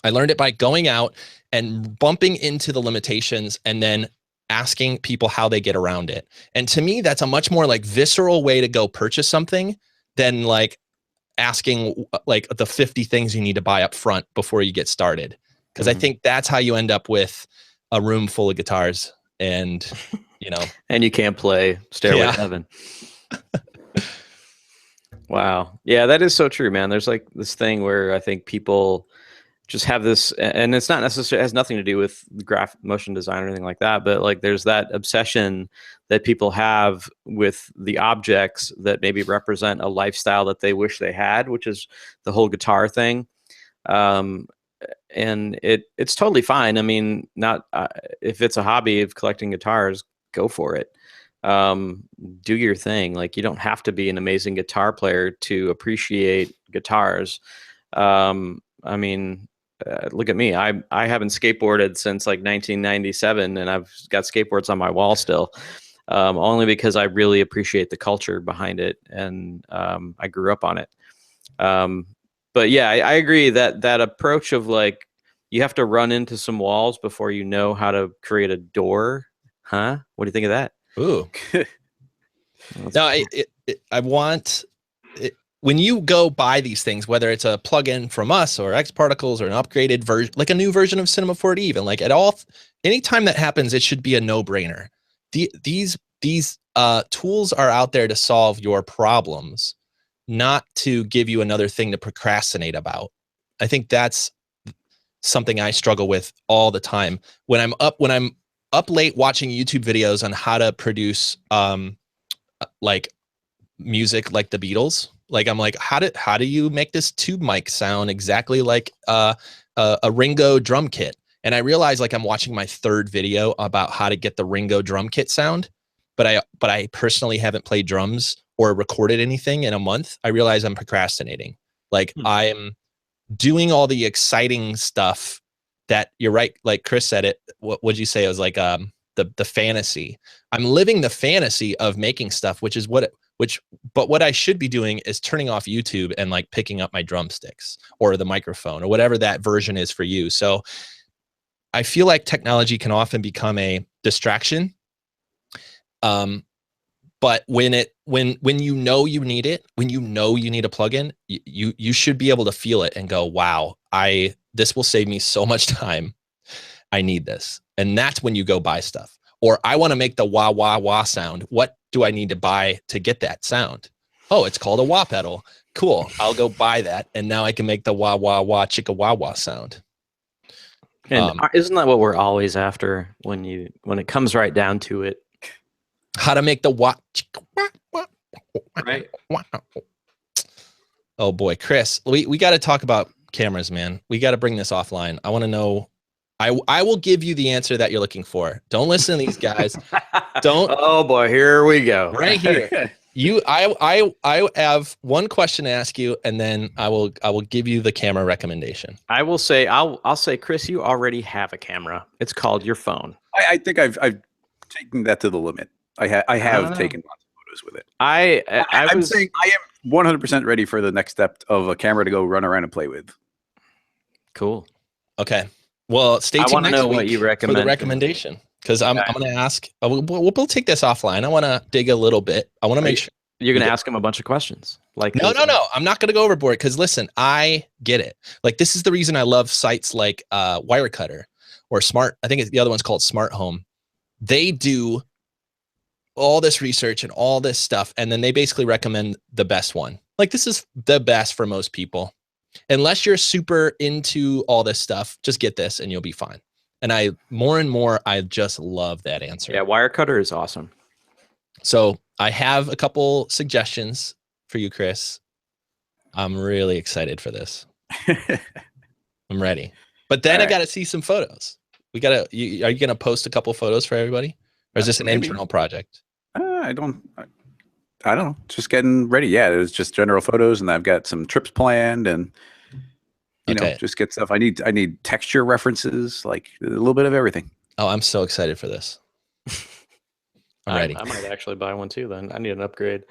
[SPEAKER 2] I learned it by going out and bumping into the limitations and then asking people how they get around it. And to me, that's a much more like visceral way to go purchase something than like asking like the 50 things you need to buy up front before you get started. Because I think that's how you end up with a room full of guitars and, you know.
[SPEAKER 1] And you can't play Stairway to Heaven. Wow. Yeah, that is so true, man. There's like this thing where I think people just have this, and it's not necessarily, it has nothing to do with graphic motion design or anything like that, but like there's that obsession that people have with the objects that maybe represent a lifestyle that they wish they had, which is the whole guitar thing. And it's totally fine. I mean, not if it's a hobby of collecting guitars, go for it. Do your thing. Like, you don't have to be an amazing guitar player to appreciate guitars. I mean, look at me. I haven't skateboarded since like 1997, and I've got skateboards on my wall still, only because I really appreciate the culture behind it, and I grew up on it. But yeah, I agree that approach of like, you have to run into some walls before you know how to create a door. Huh? What do you think of that?
[SPEAKER 2] Ooh. No, I want it, when you go buy these things, whether it's a plugin from us or X Particles or an upgraded version, like a new version of Cinema 4D, even like at all, anytime that happens, it should be a no-brainer. These tools are out there to solve your problems, not to give you another thing to procrastinate about. I think that's something I struggle with all the time. When I'm up late watching YouTube videos on how to produce like music like the Beatles, like I'm like, how do you make this tube mic sound exactly like a Ringo drum kit? And I realize like I'm watching my third video about how to get the Ringo drum kit sound, but I personally haven't played drums or recorded anything in a month. I realize I'm procrastinating. Like I'm doing all the exciting stuff that, you're right, like Chris said it. What would you say? It was like the fantasy. I'm living the fantasy of making stuff, but what I should be doing is turning off YouTube and like picking up my drumsticks or the microphone or whatever that version is for you. So I feel like technology can often become a distraction. But when you know you need it, when you know you need a plugin, you should be able to feel it and go, wow, this will save me so much time. I need this. And that's when you go buy stuff. Or I want to make the wah, wah, wah sound. What do I need to buy to get that sound? Oh, it's called a wah pedal. Cool. I'll go buy that. And now I can make the wah, wah, wah, chicka, wah, wah sound.
[SPEAKER 1] And isn't that what we're always after when it comes right down to it?
[SPEAKER 2] How to make the wah, chicka, wah, wah,
[SPEAKER 1] right?
[SPEAKER 2] Wah. Oh boy, Chris, we got to talk about cameras, man. We got to bring this offline. I want to know. I will give you the answer that you're looking for. Don't listen to these guys. Don't.
[SPEAKER 1] Oh boy, here we go.
[SPEAKER 2] Right here. I have one question to ask you, and then I will give you the camera recommendation.
[SPEAKER 1] I'll say, Chris, you already have a camera. It's called your phone.
[SPEAKER 3] I think I've taken that to the limit. I have taken lots of photos with it. I'm saying I am 100% ready for the next step of a camera to go run around and play with.
[SPEAKER 1] Cool.
[SPEAKER 2] Okay. Well, stay tuned. I want to know what you recommend for the recommendation, because I'm going to ask. We'll take this offline. I want to dig a little bit. I want to make sure
[SPEAKER 1] you're going to ask him a bunch of questions. Like
[SPEAKER 2] no. I'm not going to go overboard, because listen, I get it. Like, this is the reason I love sites like Wirecutter or Smart. I think the other one's called Smart Home. They do all this research and all this stuff, and then they basically recommend the best one. Like this is the best for most people. Unless you're super into all this stuff, just get this and you'll be fine. And more and more, I just love that answer.
[SPEAKER 1] Yeah, Wirecutter is awesome.
[SPEAKER 2] So I have a couple suggestions for you, Chris. I'm really excited for this. I'm ready. But then I got to see some photos. Are you going to post a couple photos for everybody? Or is this an internal project?
[SPEAKER 3] I don't know. Just getting ready. Yeah, it was just general photos, and I've got some trips planned, and you know, just get stuff. I need texture references, like a little bit of everything.
[SPEAKER 2] Oh, I'm so excited for this. I'm ready.
[SPEAKER 1] I might actually buy one too. Then I need an upgrade.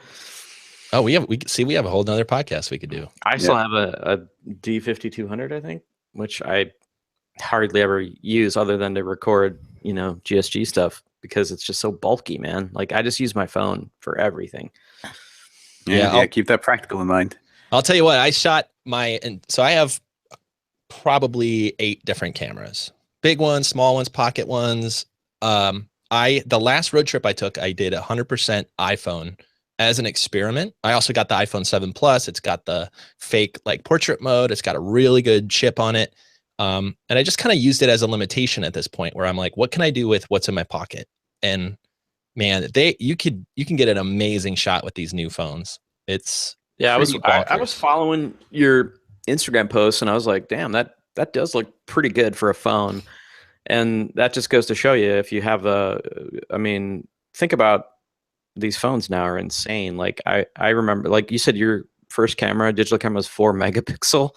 [SPEAKER 2] Oh, we have a whole nother podcast we could do.
[SPEAKER 1] I still have a D5200, I think, which I hardly ever use other than to record, GSG stuff because it's just so bulky, man. Like I just use my phone for everything.
[SPEAKER 3] Yeah, keep that practical in mind.
[SPEAKER 2] I'll tell you what, so I have probably 8 different cameras. Big ones, small ones, pocket ones. The last road trip I took, I did 100% iPhone as an experiment. I also got the iPhone 7 Plus. It's got the fake like portrait mode. It's got a really good chip on it. And I just kind of used it as a limitation at this point where I'm like, what can I do with what's in my pocket? And man, you can get an amazing shot with these new phones. I was following your Instagram posts and I was like, damn, that does look pretty good for a phone. And that just goes to show you if you have think about these phones now are insane. Like I remember, like you said, your first digital camera was 4 megapixel.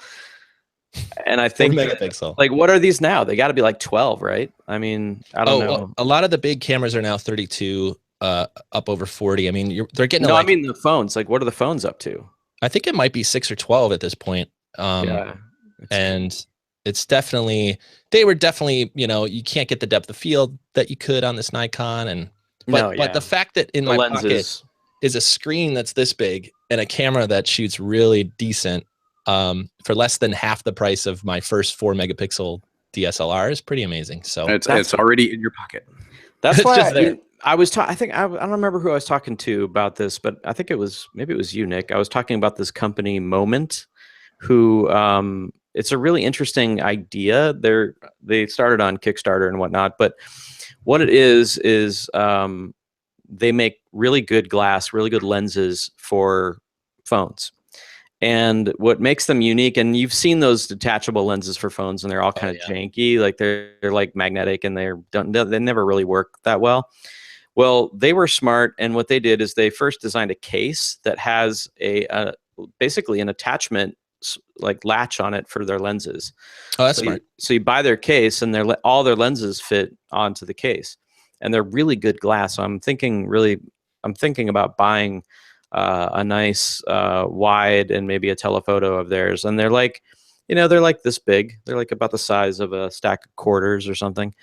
[SPEAKER 2] And I think megapixel.
[SPEAKER 1] Like what are these now? They got to be like 12, right? I mean, I don't know.
[SPEAKER 2] Well, a lot of the big cameras are now 32, up over 40. I mean, they're getting.
[SPEAKER 1] No, I mean the phones. Like, what are the phones up to?
[SPEAKER 2] I think it might be 6 or 12 at this point. And it's definitely, they were definitely, you can't get the depth of field that you could on this Nikon, but the fact that in my pocket is a screen that's this big and a camera that shoots really decent for less than half the price of my first 4 megapixel DSLR is pretty amazing. So
[SPEAKER 3] it's already in your pocket.
[SPEAKER 1] That's why I don't remember who I was talking to about this, but I think maybe it was you, Nick. I was talking about this company Moment, who it's a really interesting idea. They started on Kickstarter and whatnot, but what it is they make really good glass, really good lenses for phones. And what makes them unique, and you've seen those detachable lenses for phones, and they're all kind of janky, like they're like magnetic, and they never really work that well. Well, they were smart, and what they did is they first designed a case that has basically an attachment like latch on it for their lenses.
[SPEAKER 2] Oh, that's smart.
[SPEAKER 1] So you buy their case, and all their lenses fit onto the case, and they're really good glass. So I'm thinking about buying a nice wide and maybe a telephoto of theirs, and they're like, they're like this big. They're like about the size of a stack of quarters or something,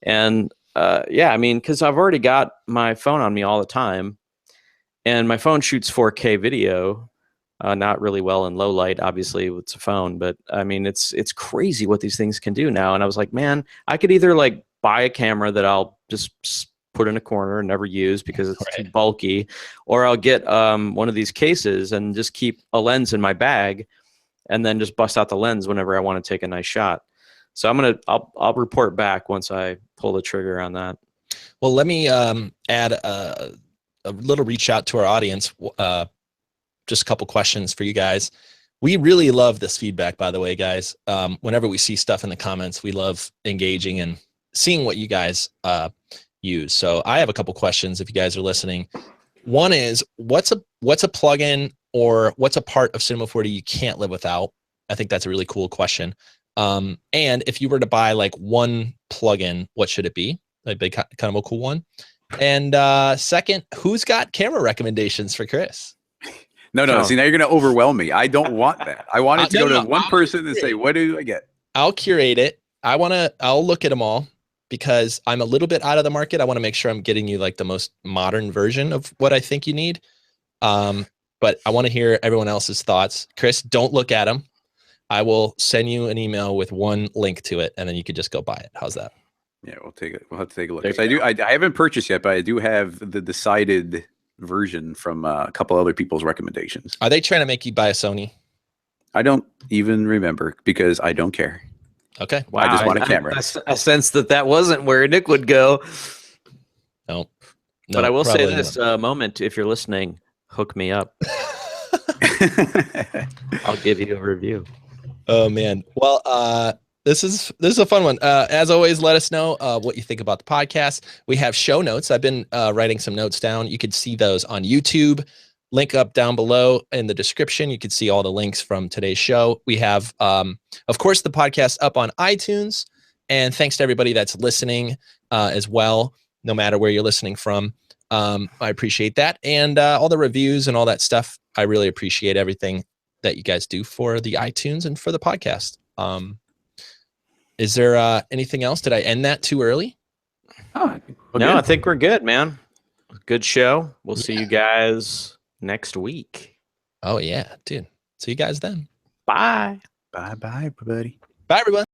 [SPEAKER 1] and because I've already got my phone on me all the time, and my phone shoots 4K video. Not really well in low light, obviously, it's a phone, but I mean, it's crazy what these things can do now. And I was like, man, I could either like buy a camera that I'll just put in a corner and never use because it's too bulky, or I'll get one of these cases and just keep a lens in my bag and then just bust out the lens whenever I want to take a nice shot. So I'll report back once I pull the trigger on that.
[SPEAKER 2] Well, let me add a little reach out to our audience. Just a couple questions for you guys. We really love this feedback, by the way, guys. Whenever we see stuff in the comments, we love engaging and seeing what you guys use. So I have a couple questions if you guys are listening. One is, what's a plugin or what's a part of Cinema 4D you can't live without? I think that's a really cool question. And if you were to buy like one plugin, what should it be? Like kind of a cool one. And second, who's got camera recommendations for Chris?
[SPEAKER 3] No. See, now you're going to overwhelm me. I don't want that. I want it to go to one person and say, what do I get?
[SPEAKER 2] I'll curate it. I'll look at them all because I'm a little bit out of the market. I want to make sure I'm getting you like the most modern version of what I think you need. But I want to hear everyone else's thoughts. Chris, don't look at them. I will send you an email with one link to it, and then you could just go buy it. How's that?
[SPEAKER 3] Yeah, we'll have to take a look. I haven't purchased yet, but I do have the decided version from a couple other people's recommendations.
[SPEAKER 2] Are they trying to make you buy a Sony?
[SPEAKER 3] I don't even remember because I don't care.
[SPEAKER 2] Okay.
[SPEAKER 3] I just want a camera.
[SPEAKER 1] I sense that wasn't where Nick would go.
[SPEAKER 2] No.
[SPEAKER 1] But I will say
[SPEAKER 2] probably
[SPEAKER 1] this moment, if you're listening, hook me up. I'll give you a review.
[SPEAKER 2] Oh man. Well, this is a fun one. As always, let us know what you think about the podcast. We have show notes. I've been writing some notes down. You could see those on YouTube. Link up down below in the description. You can see all the links from today's show. We have, of course, the podcast up on iTunes. And thanks to everybody that's listening as well, no matter where you're listening from. I appreciate that. And all the reviews and all that stuff. I really appreciate everything that you guys do for the iTunes and for the podcast. Is there anything else? Did I end that too early?
[SPEAKER 3] Oh,
[SPEAKER 1] No, I think we're good, man. Good show. We'll see you guys next week.
[SPEAKER 2] Oh, yeah, dude. See you guys then.
[SPEAKER 1] Bye.
[SPEAKER 3] Bye, everybody.
[SPEAKER 2] Bye, everyone.